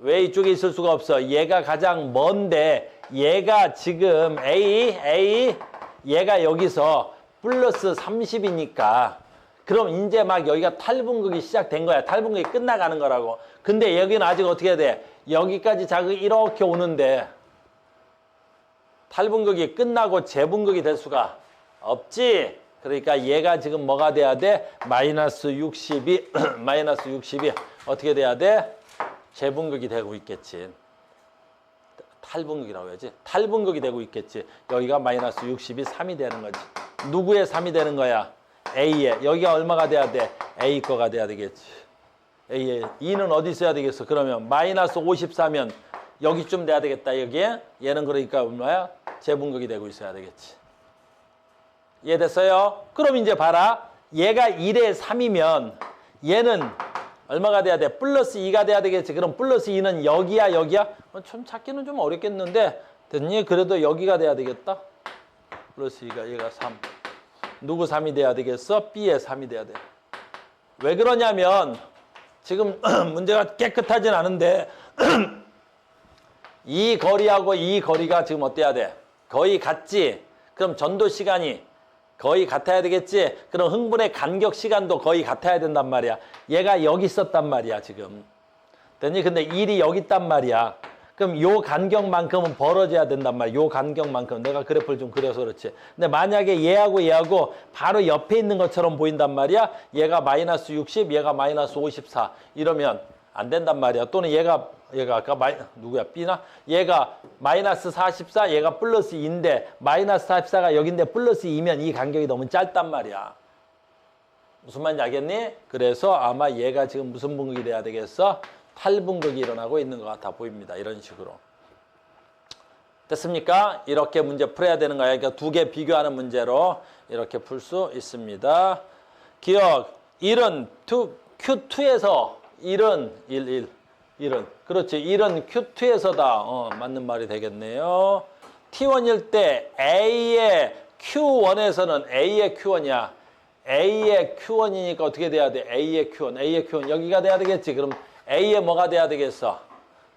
왜 이쪽에 있을 수가 없어? 얘가 가장 먼데 얘가 지금 A 얘가 여기서 플러스 30이니까 그럼 이제 막 여기가 탈분극이 시작된 거야. 탈분극이 끝나가는 거라고. 근데 여기는 아직 어떻게 해야 돼? 여기까지 자극이 이렇게 오는데 탈분극이 끝나고 재분극이 될 수가 없지. 그러니까 얘가 지금 뭐가 돼야 돼? 마이너스 60이 마이너스 60이 어떻게 돼야 돼? 재분극이 되고 있겠지. 탈분극이라고 해야지. 탈분극이 되고 있겠지. 여기가 마이너스 60이 3이 되는 거지. 누구의 3이 되는 거야? A의. 여기가 얼마가 돼야 돼? A 거가 돼야 되겠지. A의 2는 어디 있어야 되겠어? 그러면 마이너스 54면 여기쯤 돼야 되겠다. 여기에. 얘는 그러니까 얼마야? 재분극이 되고 있어야 되겠지. 이해됐어요? 그럼 이제 봐라. 얘가 1에 3이면 얘는 얼마가 돼야 돼? 플러스 2가 돼야 되겠지. 그럼 플러스 2는 여기야, 여기야? 좀 찾기는 좀 어렵겠는데 됐니? 그래도 여기가 돼야 되겠다. 플러스 2가 얘가 3. 누구 3이 돼야 되겠어? B의 3이 돼야 돼. 왜 그러냐면 지금 문제가 깨끗하진 않은데 이 거리하고 이 거리가 지금 어때야 돼? 거의 같지? 그럼 전도 시간이 거의 같아야 되겠지? 그럼 흥분의 간격 시간도 거의 같아야 된단 말이야. 얘가 여기 있었단 말이야, 지금. 됐니? 근데 1이 여기 있단 말이야. 그럼 요 간격만큼은 벌어져야 된단 말이야. 요 간격만큼. 내가 그래프를 좀 그려서 그렇지. 근데 만약에 얘하고 바로 옆에 있는 것처럼 보인단 말이야. 얘가 마이너스 60, 얘가 마이너스 54. 이러면 안 된단 말이야. 또는 얘가 아까 누구야? B나? 얘가 마이너스 44, 얘가 플러스 2인데 마이너스 44가 여긴데 플러스 2면 이 간격이 너무 짧단 말이야. 무슨 말인지 알겠니? 그래서 아마 얘가 지금 무슨 분극이 돼야 되겠어? 탈분극이 일어나고 있는 것 같아 보입니다. 이런 식으로. 됐습니까? 이렇게 문제 풀어야 되는 거야. 그러니까 두 개 비교하는 문제로 이렇게 풀 수 있습니다. 기억, 1은 Q2에서 1은 1은 그렇지. 1은 Q2에서다. 맞는 말이 되겠네요. T1일 때 A의 Q1에서는 A의 Q1이야. A의 Q1이니까 어떻게 돼야 돼? A의 Q1 여기가 돼야 되겠지. 그럼 A의 뭐가 돼야 되겠어?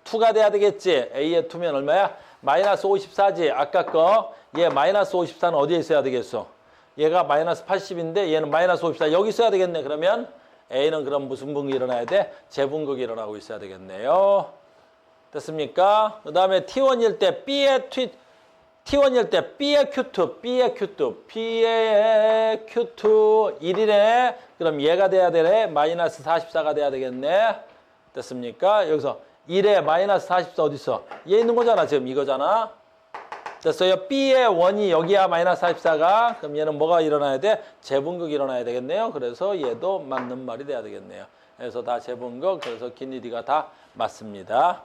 2가 돼야 되겠지. A의 2면 얼마야? 마이너스 54지. 아까 거. 얘 마이너스 54는 어디에 있어야 되겠어? 얘가 마이너스 80인데 얘는 마이너스 54. 여기 있어야 되겠네. 그러면 A는 그럼 무슨 분극이 일어나야 돼? 재분극이 일어나고 있어야 되겠네요. 됐습니까? 그 다음에 T1일 때 B의 T1일 때 B의 Q2, B의 Q2 1이네. 그럼 얘가 돼야 되네. 마이너스 44가 돼야 되겠네. 됐습니까? 여기서 1에 마이너스 44 어디 있어? 얘 있는 거잖아. 지금 이거잖아. 됐어요. B의 1이 여기야. 마이너스 44가. 그럼 얘는 뭐가 일어나야 돼? 재분극이 일어나야 되겠네요. 그래서 얘도 맞는 말이 돼야 되겠네요. 그래서 다 재분극. 그래서 기니디가 다 맞습니다.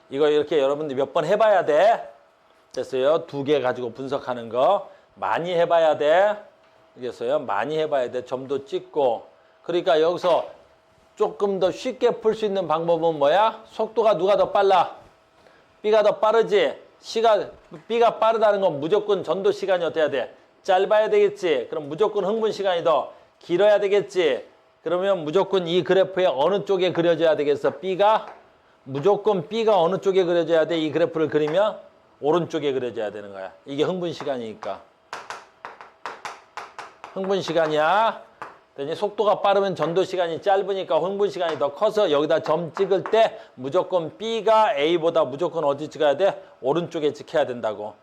이거 이렇게 여러분들 몇 번 해봐야 돼. 됐어요. 두 개 가지고 분석하는 거. 많이 해봐야 돼. 알겠어요? 많이 해봐야 돼. 점도 찍고. 그러니까 여기서 조금 더 쉽게 풀 수 있는 방법은 뭐야? 속도가 누가 더 빨라? B가 더 빠르지? B가 빠르다는 건 무조건 전도 시간이 어때야 돼? 짧아야 되겠지. 그럼 무조건 흥분 시간이 더 길어야 되겠지. 그러면 무조건 이 그래프의 어느 쪽에 그려져야 되겠어? 무조건 B가 어느 쪽에 그려져야 돼? 이 그래프를 그리면 오른쪽에 그려져야 되는 거야. 이게 흥분 시간이니까. 흥분 시간이야. 속도가 빠르면 전도 시간이 짧으니까 흥분 시간이 더 커서 여기다 점 찍을 때 무조건 B가 A보다 무조건 어디 찍어야 돼? 오른쪽에 찍혀야 된다고.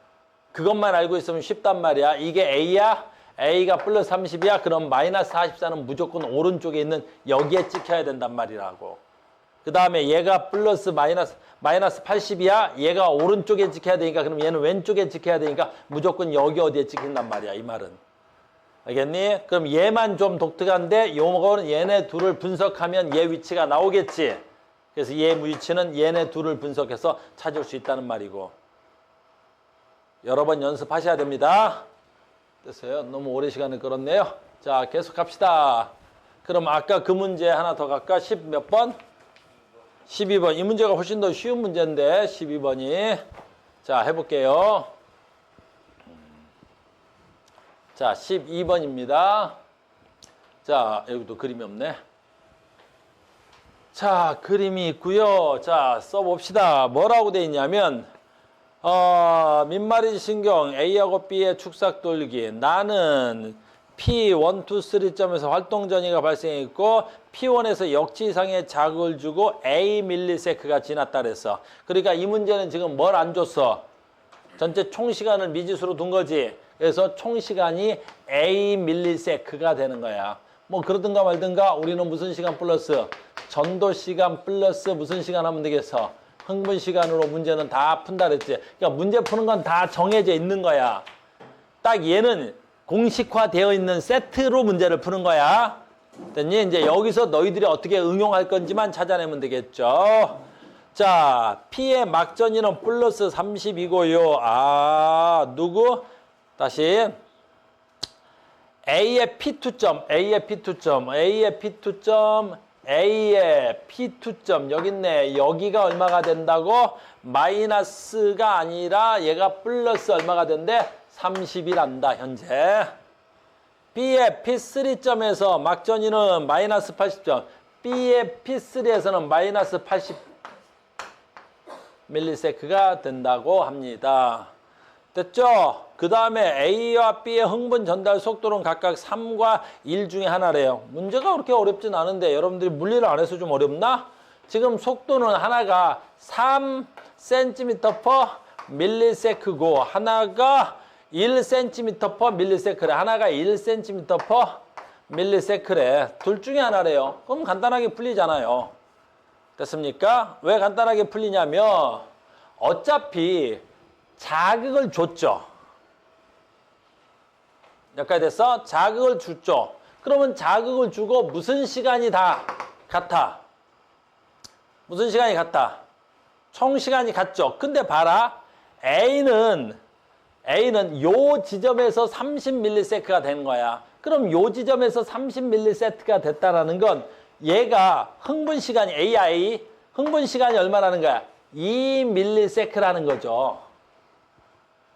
그것만 알고 있으면 쉽단 말이야. 이게 A야? A가 플러스 30이야? 그럼 마이너스 44는 무조건 오른쪽에 있는 여기에 찍혀야 된단 말이라고. 그 다음에 얘가 플러스 마이너스 80이야? 얘가 오른쪽에 찍혀야 되니까 그럼 얘는 왼쪽에 찍혀야 되니까 무조건 여기 어디에 찍힌단 말이야. 이 말은. 알겠니? 그럼 얘만 좀 독특한데 요거는 얘네 둘을 분석하면 얘 위치가 나오겠지. 그래서 얘 위치는 얘네 둘을 분석해서 찾을 수 있다는 말이고. 여러 번 연습하셔야 됩니다. 됐어요? 너무 오래 시간을 끌었네요. 자, 계속 합시다. 그럼 아까 그 문제 하나 더 갈까? 10 몇 번? 12번. 이 문제가 훨씬 더 쉬운 문제인데 12번이. 자, 해볼게요. 자, 12번입니다. 자, 여기도 그림이 없네. 자, 그림이 있고요. 자, 써봅시다. 뭐라고 돼 있냐면 민마리 신경 A하고 B의 축삭 돌리기. 나는 P1, 2, 3점에서 활동 전이가 발생했고 P1에서 역지 이상의 자극을 주고 A 밀리세크가 지났다 그랬어. 그러니까 이 문제는 지금 뭘 안 줬어? 전체 총 시간을 미지수로 둔 거지. 그래서 총 시간이 A 밀리세크가 되는 거야. 뭐 그러든가 말든가 우리는 무슨 시간 플러스 전도 시간 플러스 무슨 시간 하면 되겠어? 흥분 시간으로 문제는 다 푼다 그랬지. 그러니까 문제 푸는 건 다 정해져 있는 거야. 딱 얘는 공식화되어 있는 세트로 문제를 푸는 거야. 됐니? 이제 여기서 너희들이 어떻게 응용할 건지만 찾아내면 되겠죠. 자, P의 막전이는 플러스 30이고요. 아, 누구? 다시 A의 P2점, A의 P2점, A의 P2점, A의 P2점 여기 있네. 여기가 얼마가 된다고? 마이너스가 아니라 얘가 플러스 얼마가 된대? 30이란다 현재. B의 P3점에서 막전이는 마이너스 80점, B의 P3에서는 마이너스 80 밀리세크가 된다고 합니다. 됐죠? 그 다음에 A와 B의 흥분 전달 속도는 각각 3과 1 중에 하나래요. 문제가 그렇게 어렵진 않은데 여러분들이 물리를 안 해서 좀 어렵나? 지금 속도는 하나가 3cm per 밀리세크고 하나가 1cm per 밀리세크래. 하나가 1cm per 밀리세크래. 둘 중에 하나래요. 그럼 간단하게 풀리잖아요. 됐습니까? 왜 간단하게 풀리냐면 어차피 자극을 줬죠. 여기까지 됐어? 자극을 줬죠. 그러면 자극을 주고 무슨 시간이 다 같아? 무슨 시간이 같아? 총 시간이 같죠. 근데 봐라. A는 요 지점에서 30ms가 되는 거야. 그럼 요 지점에서 30ms가 됐다라는 건 얘가 흥분 시간이 A, 흥분 시간이 얼마라는 거야? 2ms라는 거죠.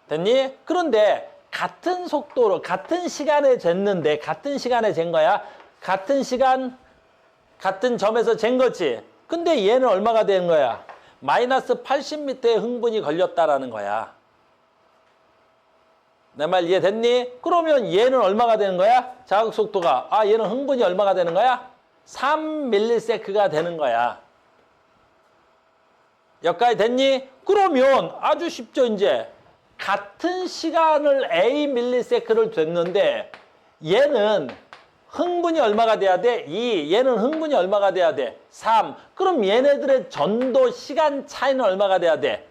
됐니? 그런데 같은 속도로 같은 시간에 쟀는데 같은 시간에 잰 거야. 같은 시간 같은 점에서 잰 거지. 근데 얘는 얼마가 된 거야? 마이너스 80m의 흥분이 걸렸다라는 거야. 내 말 이해됐니? 그러면 얘는 얼마가 되는 거야? 자극 속도가. 아, 얘는 흥분이 얼마가 되는 거야? 3ms가 되는 거야. 여기까지 됐니? 그러면 아주 쉽죠, 이제. 같은 시간을 A 밀리세크를 줬는데 얘는 흥분이 얼마가 돼야 돼? 2. 얘는 흥분이 얼마가 돼야 돼? 3. 그럼 얘네들의 전도 시간 차이는 얼마가 돼야 돼?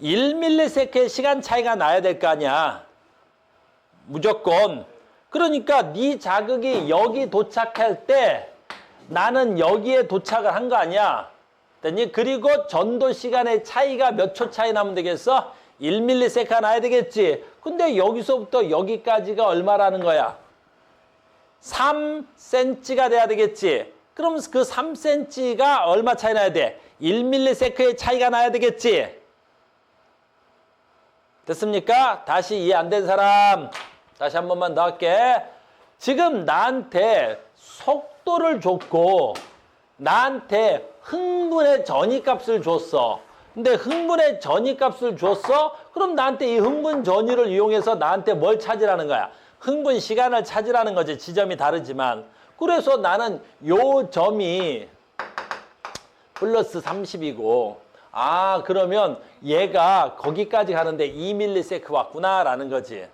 1ms의 시간 차이가 나야 될 거 아니야. 무조건. 그러니까 네 자극이 여기 도착할 때 나는 여기에 도착을 한 거 아니야. 됐니? 그리고 전도 시간의 차이가 몇 초 차이 나면 되겠어? 1ms가 나야 되겠지. 근데 여기서부터 여기까지가 얼마라는 거야? 3cm가 돼야 되겠지. 그럼 그 3cm가 얼마 차이 나야 돼? 1ms의 차이가 나야 되겠지. 됐습니까? 다시 이해 안 된 사람 다시 한 번만 더 할게. 지금 나한테 속도를 줬고 나한테 흥분의 전위값을 줬어. 근데 흥분의 전위값을 줬어? 그럼 나한테 이 흥분 전위를 이용해서 나한테 뭘 찾으라는 거야? 흥분 시간을 찾으라는 거지. 지점이 다르지만. 그래서 나는 요 점이 플러스 30이고 아 그러면 얘가 거기까지 가는데 2ms 왔구나라는 거지.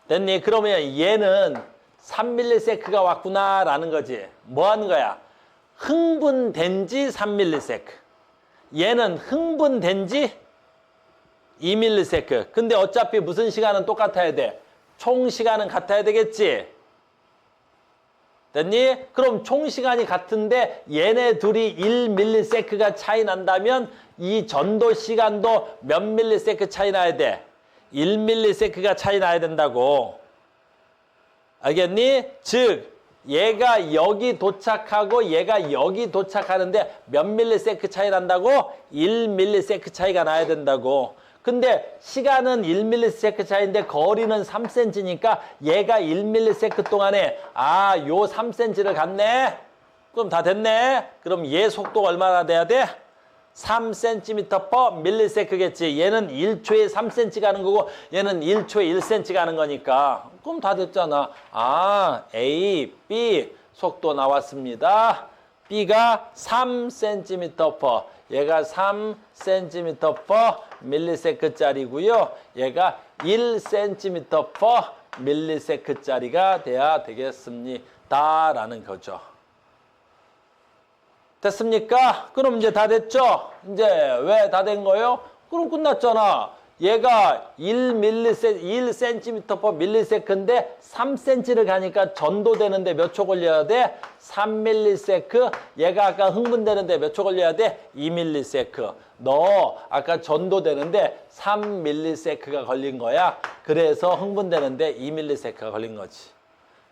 됐니? 그러면 얘는 3ms 왔구나라는 거지. 뭐 하는 거야? 흥분된 지 3ms. 얘는 흥분된 지 2ms. 근데 어차피 무슨 시간은 똑같아야 돼? 총 시간은 같아야 되겠지? 됐니? 그럼 총 시간이 같은데 얘네 둘이 1ms가 차이 난다면 이 전도 시간도 몇 ms 차이 나야 돼? 1ms가 차이 나야 된다고. 알겠니? 즉 얘가 여기 도착하고 얘가 여기 도착하는데 몇 ms 차이 난다고? 1ms 차이가 나야 된다고. 근데 시간은 1ms 차이인데 거리는 3cm니까 얘가 1ms 동안에 아, 요 3cm를 갔네? 그럼 다 됐네? 그럼 얘 속도가 얼마나 돼야 돼? 3cm/ms겠지. 얘는 1초에 3cm 가는 거고 얘는 1초에 1cm 가는 거니까. 그럼 다 됐잖아. 아, A, B 속도 나왔습니다. B가 3cm/, 얘가 3cm/ms짜리고요. 얘가 1cm/ms짜리가 돼야 되겠습니다. 라는 거죠. 됐습니까? 그럼 이제 다 됐죠? 이제 왜 다 된 거예요? 그럼 끝났잖아. 얘가 1cm/ms인데 3cm를 가니까 전도되는데 몇 초 걸려야 돼? 3ms. 얘가 아까 흥분되는데 몇 초 걸려야 돼? 2ms. 너 아까 전도되는데 3ms가 걸린 거야. 그래서 흥분되는데 2ms가 걸린 거지.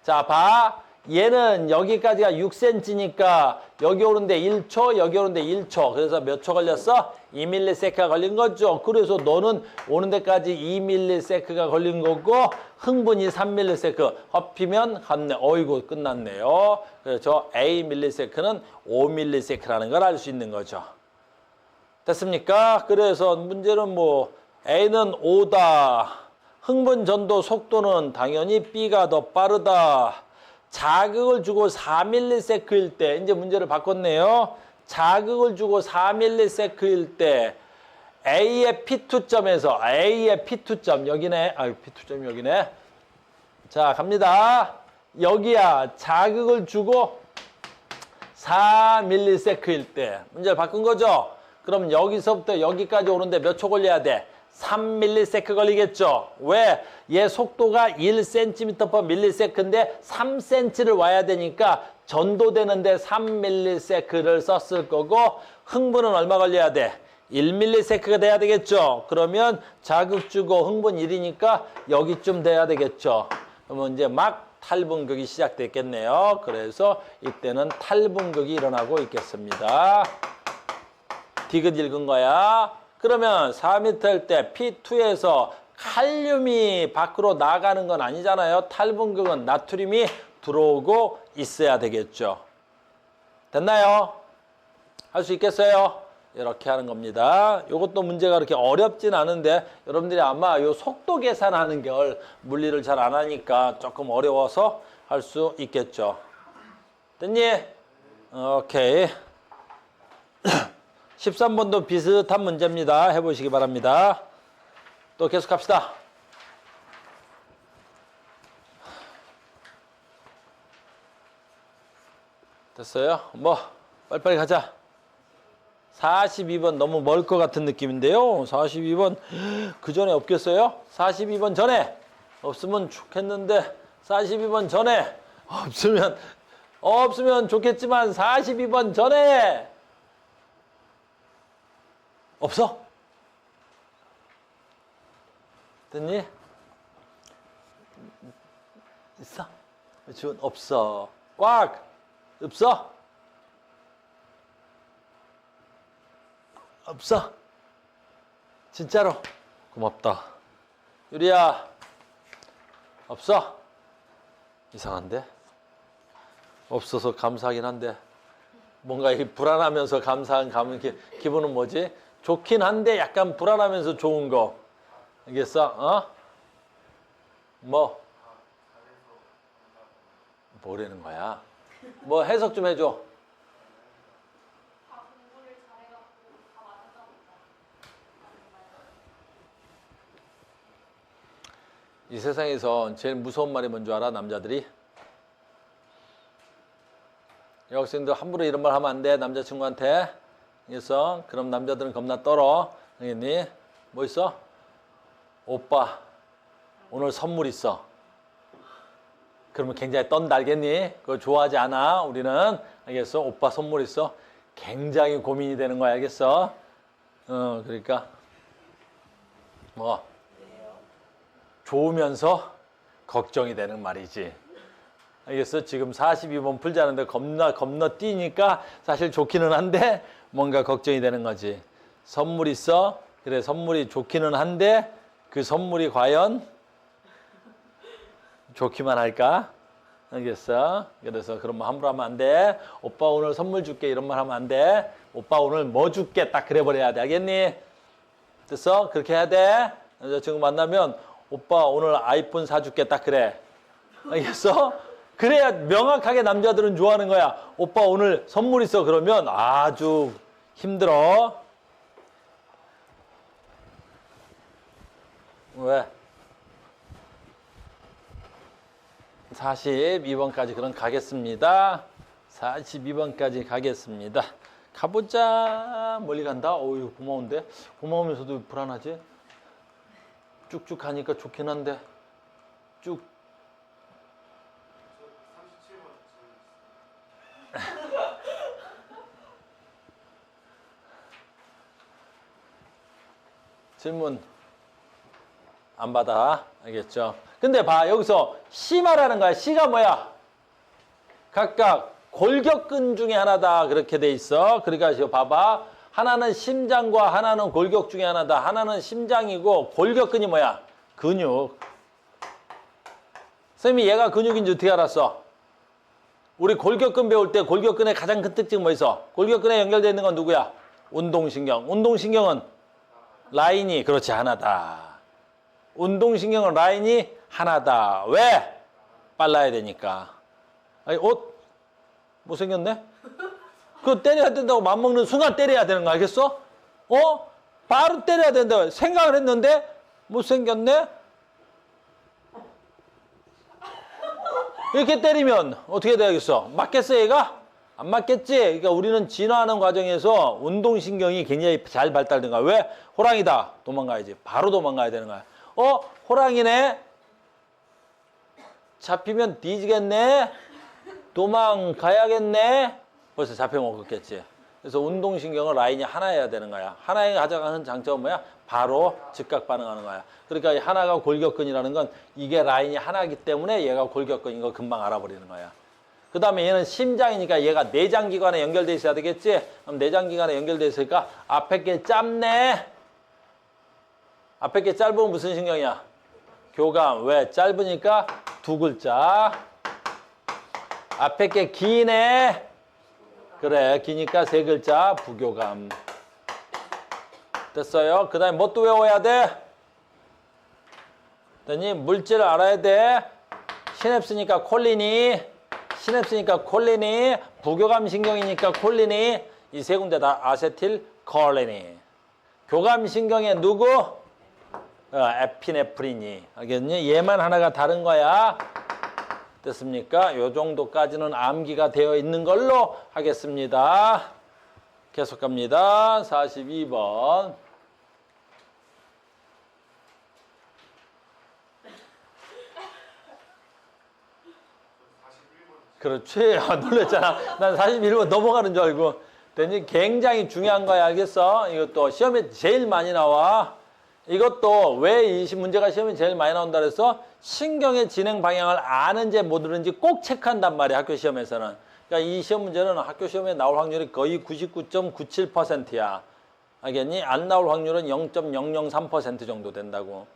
자, 봐. 얘는 여기까지가 6cm니까 여기 오는데 1초, 여기 오는데 1초. 그래서 몇 초 걸렸어? 2ms가 걸린 거죠. 그래서 너는 오는 데까지 2ms가 걸린 거고 흥분이 3ms. 합히면 갔네. 어이구 끝났네요. 그래서 Ams는 5ms라는 걸 알 수 있는 거죠. 됐습니까? 그래서 문제는 뭐 A는 5다. 흥분 전도 속도는 당연히 B가 더 빠르다. 자극을 주고 4ms일 때 이제 문제를 바꿨네요. 자극을 주고 4ms일 때 A의 P2점에서 A의 P2점 여기네. 아, P2점 여기네. 자, 갑니다. 여기야. 자극을 주고 4ms일 때 문제를 바꾼 거죠. 그럼 여기서부터 여기까지 오는데 몇 초 걸려야 돼? 3ms 걸리겠죠. 왜? 얘 속도가 1cm/ms인데 3cm를 와야 되니까 전도되는데 3ms를 썼을 거고 흥분은 얼마 걸려야 돼? 1ms가 돼야 되겠죠. 그러면 자극 주고 흥분 1이니까 여기쯤 돼야 되겠죠. 그러면 이제 막 탈분극이 시작됐겠네요. 그래서 이때는 탈분극이 일어나고 있겠습니다. 디귿 읽은 거야. 그러면 4m일 때 P2에서 칼륨이 밖으로 나가는 건 아니잖아요. 탈분극은 나트륨이 들어오고 있어야 되겠죠. 됐나요? 할 수 있겠어요? 이렇게 하는 겁니다. 이것도 문제가 그렇게 어렵진 않은데 여러분들이 아마 이 속도 계산하는 걸 물리를 잘 안 하니까 조금 어려워서 할 수 있겠죠. 됐니? 오케이. 13번도 비슷한 문제입니다. 해보시기 바랍니다. 또 계속 합시다. 됐어요? 뭐 빨리빨리 가자. 42번 너무 멀 것 같은 느낌인데요. 42번 그 전에 없겠어요? 42번 전에 없으면 좋겠는데 42번 전에 없으면 좋겠지만 42번 전에 없어? 됐니? 있어? 지금 없어. 꽉! 없어? 없어? 진짜로? 고맙다. 유리야. 없어? 이상한데? 없어서 감사하긴 한데 뭔가 이 불안하면서 감사한 기분은 뭐지? 좋긴 한데 약간 불안하면서 좋은 거. 알겠어? 어? 뭐? 뭐라는 거야? 뭐 해석 좀 해줘. 이 세상에서 제일 무서운 말이 뭔 줄 알아? 남자들이? 여학생들 함부로 이런 말 하면 안 돼. 남자친구한테. 알겠어? 그럼 남자들은 겁나 떨어. 알겠니? 뭐 있어? 오빠 오늘 선물 있어. 그러면 굉장히 떤다. 알겠니? 그거 좋아하지 않아. 우리는. 알겠어? 오빠 선물 있어. 굉장히 고민이 되는 거야. 알겠어? 그러니까 뭐 좋으면서 걱정이 되는 말이지. 알겠어? 지금 42번 풀자는데 겁나 뛰니까 사실 좋기는 한데 뭔가 걱정이 되는 거지. 선물 있어? 그래, 선물이 좋기는 한데 그 선물이 과연 좋기만 할까? 알겠어? 그래서 그런 말 함부로 하면 안 돼. 오빠 오늘 선물 줄게 이런 말 하면 안 돼. 오빠 오늘 뭐 줄게 딱 그래 버려야 돼. 알겠니? 됐어? 그렇게 해야 돼. 여자친구 만나면 오빠 오늘 아이폰 사줄게 딱 그래. 알겠어? 그래야 명확하게 남자들은 좋아하는 거야. 오빠 오늘 선물 있어 그러면 아주 힘들어. 왜? 42번까지 그럼 가겠습니다. 42번까지 가겠습니다. 가보자. 멀리 간다. 어유 고마운데. 고마우면서도 불안하지? 쭉쭉 가니까 좋긴 한데. 쭉. 37번 질문 안 받아. 알겠죠? 근데 봐. 여기서 시 말하는 거야. 시가 뭐야? 각각 골격근 중에 하나다. 그렇게 돼 있어. 그러니까 지금 봐봐. 하나는 심장과 하나는 골격 중에 하나다. 하나는 심장이고 골격근이 뭐야? 근육. 선생님이 얘가 근육인지 어떻게 알았어? 우리 골격근 배울 때 골격근의 가장 큰 특징은 뭐 있어? 골격근에 연결되어 있는 건 누구야? 운동신경. 운동신경은 라인이 그렇지 하나다. 운동신경은 라인이 하나다. 왜? 빨라야 되니까. 아니 옷 못생겼네? 그거 때려야 된다고 맘먹는 순간 때려야 되는 거 알겠어? 바로 때려야 된다고 생각을 했는데 못생겼네? 이렇게 때리면 어떻게 돼야겠어? 맞겠어 얘가? 안 맞겠지? 그러니까 우리는 진화하는 과정에서 운동신경이 굉장히 잘 발달된 거야. 왜? 호랑이다. 도망가야지. 바로 도망가야 되는 거야. 호랑이네? 잡히면 뒤지겠네? 도망가야겠네? 벌써 잡혀먹었겠지. 그래서 운동신경은 라인이 하나여야 되는 거야. 하나의 가장 큰 장점은 뭐야? 바로 즉각 반응하는 거야. 그러니까 이 하나가 골격근이라는 건 이게 라인이 하나이기 때문에 얘가 골격근인 거 금방 알아버리는 거야. 그 다음에 얘는 심장이니까 얘가 내장기관에 연결돼 있어야 되겠지? 그럼 내장기관에 연결돼 있으니까 앞에 게 짧네? 앞에 게 짧으면 무슨 신경이야? 교감. 왜? 짧으니까 두 글자. 앞에 게 기네? 그래, 기니까 세 글자. 부교감. 됐어요? 그 다음에 뭐 또 외워야 돼? 됐니? 물질을 알아야 돼. 시냅스니까 콜린이. 시냅스니까 콜린이. 부교감 신경이니까 콜린이. 이 세 군데 다 아세틸 콜린이. 교감 신경에 누구? 에피네프린이. 알겠니? 얘만 하나가 다른 거야. 됐습니까? 요 정도까지는 암기가 되어 있는 걸로 하겠습니다. 계속 갑니다. 42번. 그렇지. 놀랬잖아. 난 41번 넘어가는 줄 알고. 굉장히 중요한 거야. 알겠어? 이것도 시험에 제일 많이 나와. 이것도 왜 이 문제가 시험에 제일 많이 나온다 그래서 신경의 진행 방향을 아는지 모르는지 꼭 체크한단 말이야. 학교 시험에서는. 그러니까 이 시험 문제는 학교 시험에 나올 확률이 거의 99.97%야. 알겠니? 안 나올 확률은 0.003% 정도 된다고.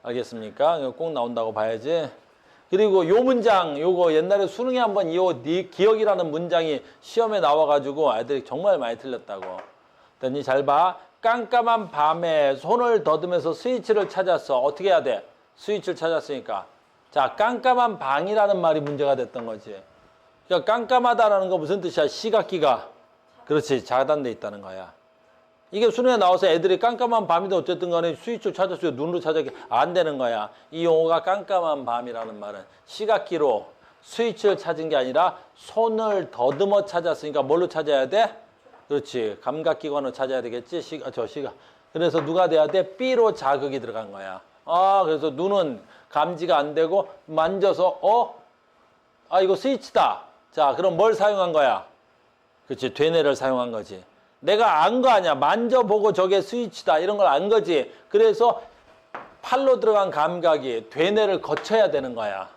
알겠습니까? 이거 꼭 나온다고 봐야지. 그리고 요 문장, 요거 옛날에 수능에 한번 네 기억이라는 문장이 시험에 나와가지고 애들이 정말 많이 틀렸다고. 됐니? 잘 봐. 깜깜한 밤에 손을 더듬여서 스위치를 찾았어. 어떻게 해야 돼? 스위치를 찾았으니까. 자, 깜깜한 방이라는 말이 문제가 됐던 거지. 그러니까 깜깜하다라는 거 무슨 뜻이야? 시각기가. 그렇지. 차단돼 있다는 거야. 이게 수능에 나와서 애들이 깜깜한 밤이든 어쨌든 간에 스위치를 찾았어요. 눈으로 찾았기 안 되는 거야. 이 용어가 깜깜한 밤이라는 말은 시각기로 스위치를 찾은 게 아니라 손을 더듬어 찾았으니까 뭘로 찾아야 돼? 그렇지. 감각기관으로 찾아야 되겠지. 시각. 그래서 누가 돼야 돼? B로 자극이 들어간 거야. 그래서 눈은 감지가 안 되고 만져서 이거 스위치다. 자, 그럼 뭘 사용한 거야? 그렇지. 되뇌를 사용한 거지. 내가 안 거 아니야. 만져보고 저게 스위치다. 이런 걸 안 거지. 그래서 팔로 들어간 감각이 되뇌를 거쳐야 되는 거야.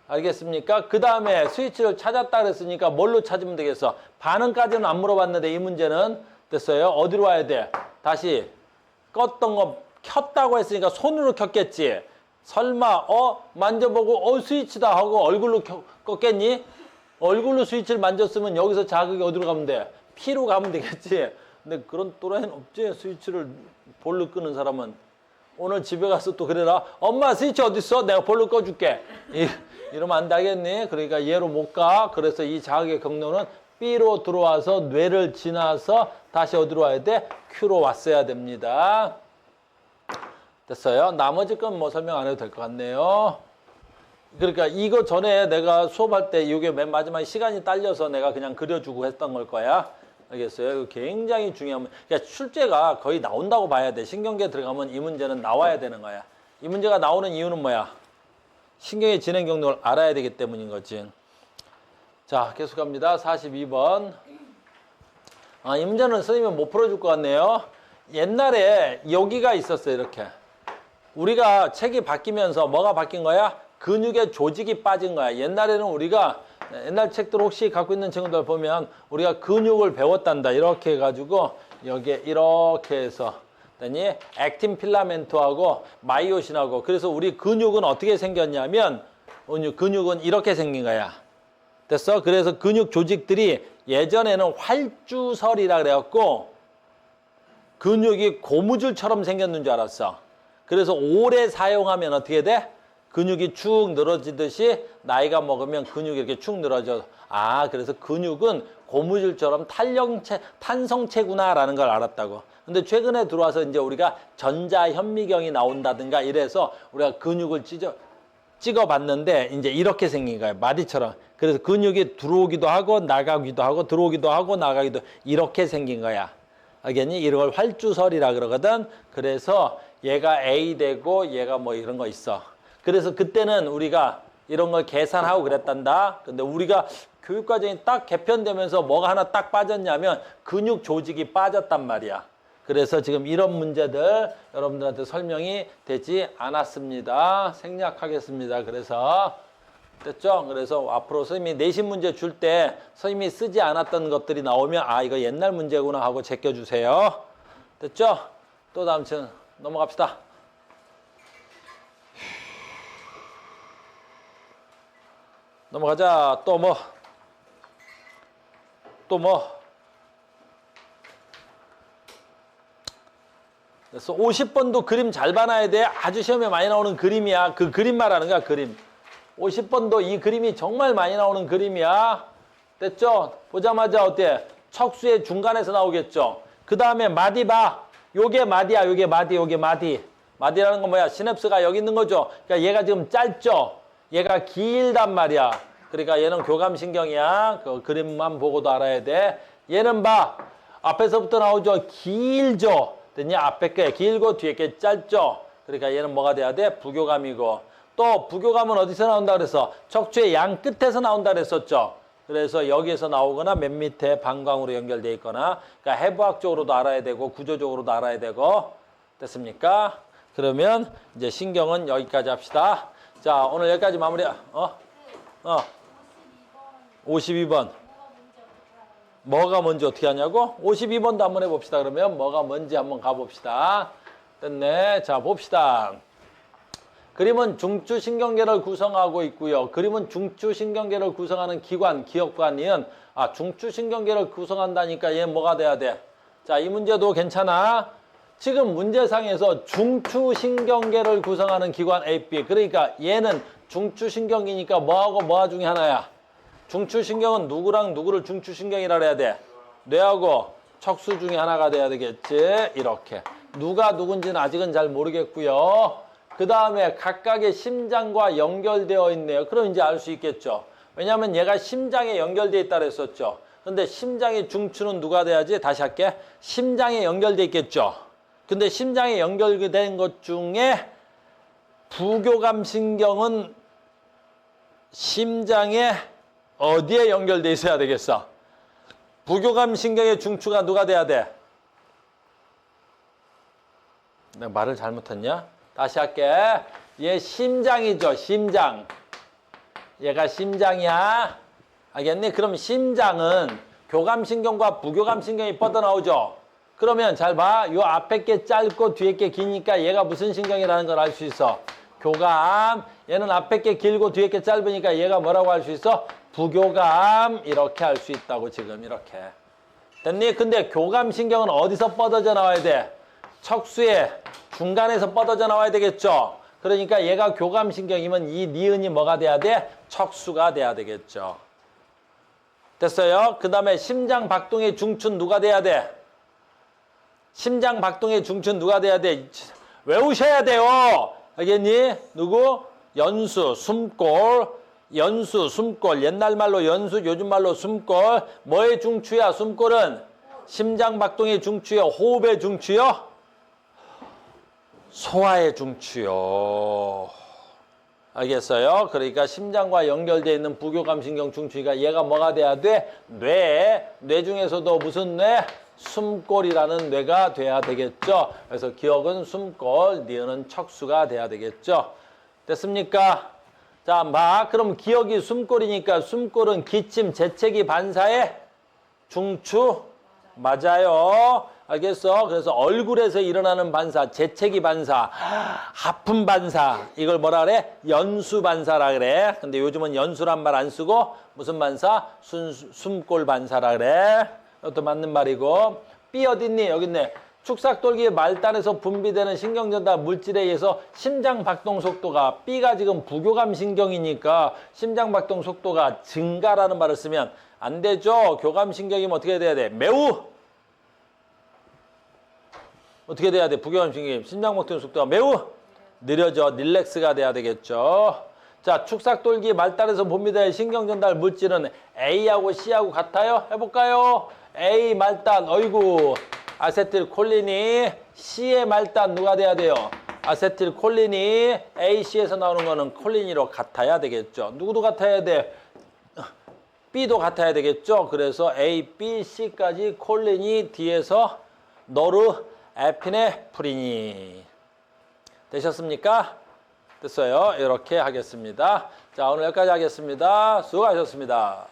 알겠습니까? 그 다음에 스위치를 찾았다 그랬으니까 뭘로 찾으면 되겠어? 반응까지는 안 물어봤는데 이 문제는 됐어요. 어디로 와야 돼? 다시 껐던 거 켰다고 했으니까 손으로 켰겠지. 설마 만져보고 스위치다 하고 얼굴로 껐겠니? 얼굴로 스위치를 만졌으면 여기서 자극이 어디로 가면 돼? P로 가면 되겠지. 근데 그런 또라이는 없지. 스위치를 볼로 끄는 사람은. 오늘 집에 가서 또 그래라. 엄마 스위치 어디 있어? 내가 볼로 꺼줄게. 이러면 안 되겠니? 그러니까 얘로 못 가. 그래서 이 자극의 경로는 B로 들어와서 뇌를 지나서 다시 어디로 와야 돼? Q로 왔어야 됩니다. 됐어요? 나머지 건 뭐 설명 안 해도 될 것 같네요. 그러니까 이거 전에 내가 수업할 때 이게 맨 마지막에 시간이 딸려서 내가 그냥 그려주고 했던 걸 거야. 알겠어요? 이거 굉장히 중요한 그러니까 출제가 거의 나온다고 봐야 돼. 신경계 들어가면 이 문제는 나와야 되는 거야. 이 문제가 나오는 이유는 뭐야? 신경의 진행 경로를 알아야 되기 때문인 거지. 자, 계속 갑니다. 42번. 이 문제는 선생님은 못 풀어줄 것 같네요. 옛날에 여기가 있었어요. 이렇게. 우리가 책이 바뀌면서 뭐가 바뀐 거야? 근육의 조직이 빠진 거야. 옛날에는 우리가 옛날 책들 혹시 갖고 있는 친구들 보면 우리가 근육을 배웠단다. 이렇게 해가지고 여기에 이렇게 해서 됐니? 액틴 필라멘트하고 마이오신하고 그래서 우리 근육은 어떻게 생겼냐면 근육은 이렇게 생긴 거야. 됐어? 그래서 근육 조직들이 예전에는 활주설이라 그래갖고 근육이 고무줄처럼 생겼는 줄 알았어. 그래서 오래 사용하면 어떻게 돼? 근육이 축 늘어지듯이 나이가 먹으면 근육이 이렇게 축 늘어져. 그래서 근육은 고무줄처럼 탄성체구나라는 걸 알았다고. 근데 최근에 들어와서 이제 우리가 전자현미경이 나온다든가 이래서 우리가 근육을 찍어봤는데 이제 이렇게 생긴 거예요. 마디처럼. 그래서 근육이 들어오기도 하고 나가기도 하고 들어오기도 하고 나가기도 이렇게 생긴 거야. 알겠니? 이런 걸 활주설이라 그러거든. 그래서 얘가 A 되고 얘가 뭐 이런 거 있어. 그래서 그때는 우리가 이런 걸 계산하고 그랬단다. 근데 우리가 교육과정이 딱 개편되면서 뭐가 하나 딱 빠졌냐면 근육 조직이 빠졌단 말이야. 그래서 지금 이런 문제들 여러분들한테 설명이 되지 않았습니다. 생략하겠습니다. 그래서 됐죠? 그래서 앞으로 선생님이 내신 문제 줄 때 선생님이 쓰지 않았던 것들이 나오면 이거 옛날 문제구나 하고 제껴주세요. 됐죠? 또 다음 층 넘어갑시다. 넘어가자. 또 뭐? 그래서 50번도 그림 잘 봐놔야 돼. 아주 시험에 많이 나오는 그림이야. 그 그림 말하는 거야, 그림. 50번도 이 그림이 정말 많이 나오는 그림이야. 됐죠? 보자마자 어때? 척수의 중간에서 나오겠죠? 그 다음에 마디 봐. 요게 마디야, 요게 마디, 요게 마디. 마디라는 건 뭐야? 시냅스가 여기 있는 거죠? 그러니까 얘가 지금 짧죠? 얘가 길단 말이야. 그러니까 얘는 교감신경이야. 그 그림만 보고도 알아야 돼. 얘는 봐. 앞에서부터 나오죠? 길죠? 됐냐? 앞에 게 길고 뒤에 게 짧죠? 그러니까 얘는 뭐가 돼야 돼? 부교감이고. 또 부교감은 어디서 나온다 그랬어? 척추의 양 끝에서 나온다 그랬었죠? 그래서 여기에서 나오거나 맨 밑에 방광으로 연결되어 있거나 그러니까 해부학적으로도 알아야 되고 구조적으로도 알아야 되고 됐습니까? 그러면 이제 신경은 여기까지 합시다. 자, 오늘 여기까지 마무리. 52번. 뭐가 뭔지 어떻게 하냐고? 52번도 한번 해봅시다. 그러면 뭐가 뭔지 한번 가봅시다. 됐네. 자, 봅시다. 그림은 중추신경계를 구성하고 있고요. 그림은 중추신경계를 구성하는 기관, 기억관이은 중추신경계를 구성한다니까 얘 뭐가 돼야 돼? 자, 이 문제도 괜찮아. 지금 문제상에서 중추신경계를 구성하는 기관 A, B. 그러니까 얘는 중추신경이니까 뭐하고 뭐하 중에 하나야. 중추신경은 누구랑 누구를 중추신경이라 해야 돼? 뇌하고 척수 중에 하나가 돼야 되겠지. 이렇게. 누가 누군지는 아직은 잘 모르겠고요. 그 다음에 각각의 심장과 연결되어 있네요. 그럼 이제 알 수 있겠죠. 왜냐하면 얘가 심장에 연결되어 있다 그랬었죠. 근데 심장의 중추는 누가 돼야지? 다시 할게. 심장에 연결되어 있겠죠. 근데 심장에 연결된 것 중에 부교감신경은 심장에 어디에 연결돼 있어야 되겠어? 부교감신경의 중추가 누가 돼야 돼? 내가 말을 잘못했냐? 다시 할게. 얘 심장이죠. 심장. 얘가 심장이야. 알겠니? 그럼 심장은 교감신경과 부교감신경이 뻗어나오죠. 그러면 잘 봐. 요 앞에 게 짧고 뒤에 게 기니까 얘가 무슨 신경이라는 걸 알 수 있어. 교감. 얘는 앞에 게 길고 뒤에 게 짧으니까 얘가 뭐라고 할 수 있어? 부교감. 이렇게 할 수 있다고 지금 이렇게. 됐니? 근데 교감신경은 어디서 뻗어져 나와야 돼? 척수의 중간에서 뻗어져 나와야 되겠죠. 그러니까 얘가 교감신경이면 이 니은이 뭐가 돼야 돼? 척수가 돼야 되겠죠. 됐어요? 그 다음에 심장 박동의 중추는 누가 돼야 돼? 심장 박동의 중추는 누가 돼야 돼? 외우셔야 돼요. 알겠니? 누구? 연수, 숨골. 연수, 숨골. 옛날 말로 연수, 요즘 말로 숨골. 뭐의 중추야? 숨골은 심장 박동의 중추요? 호흡의 중추요? 소화의 중추요. 알겠어요? 그러니까 심장과 연결되어 있는 부교감신경 중추가 얘가 뭐가 돼야 돼? 뇌. 뇌 중에서도 무슨 뇌? 숨골이라는 뇌가 돼야 되겠죠. 그래서 기억은 숨골, 니은은 척수가 돼야 되겠죠. 됐습니까? 자, 막 그럼 기억이 숨골이니까 숨골은 기침, 재채기 반사의 중추? 맞아요. 알겠어? 그래서 얼굴에서 일어나는 반사, 재채기 반사, 하품 반사, 이걸 뭐라 그래? 연수 반사라 그래. 근데 요즘은 연수란 말 안 쓰고 무슨 반사? 숨골 반사라 그래. 이것도 맞는 말이고. B 어딨니? 여기 있네. 축삭돌기의 말단에서 분비되는 신경전달 물질에 의해서 심장 박동 속도가, B가 지금 부교감 신경이니까 심장 박동 속도가 증가라는 말을 쓰면 안 되죠. 교감 신경이면 어떻게 돼야 돼? 매우 어떻게 돼야 돼? 부교감 신경이 심장 박동 속도가 매우 느려져. 릴렉스가 돼야 되겠죠. 자, 축삭돌기 말단에서 분비될 신경전달 물질은 A하고 C하고 같아요? 해볼까요? A 말단, 어이구, 아세틸콜린이. C의 말단 누가 돼야 돼요? 아세틸콜린이. A, C에서 나오는 거는 콜린이로 같아야 되겠죠. 누구도 같아야 돼? B도 같아야 되겠죠. 그래서 A, B, C까지 콜린이 뒤에서 노르에피네프린이. 되셨습니까? 됐어요. 이렇게 하겠습니다. 자, 오늘 여기까지 하겠습니다. 수고하셨습니다.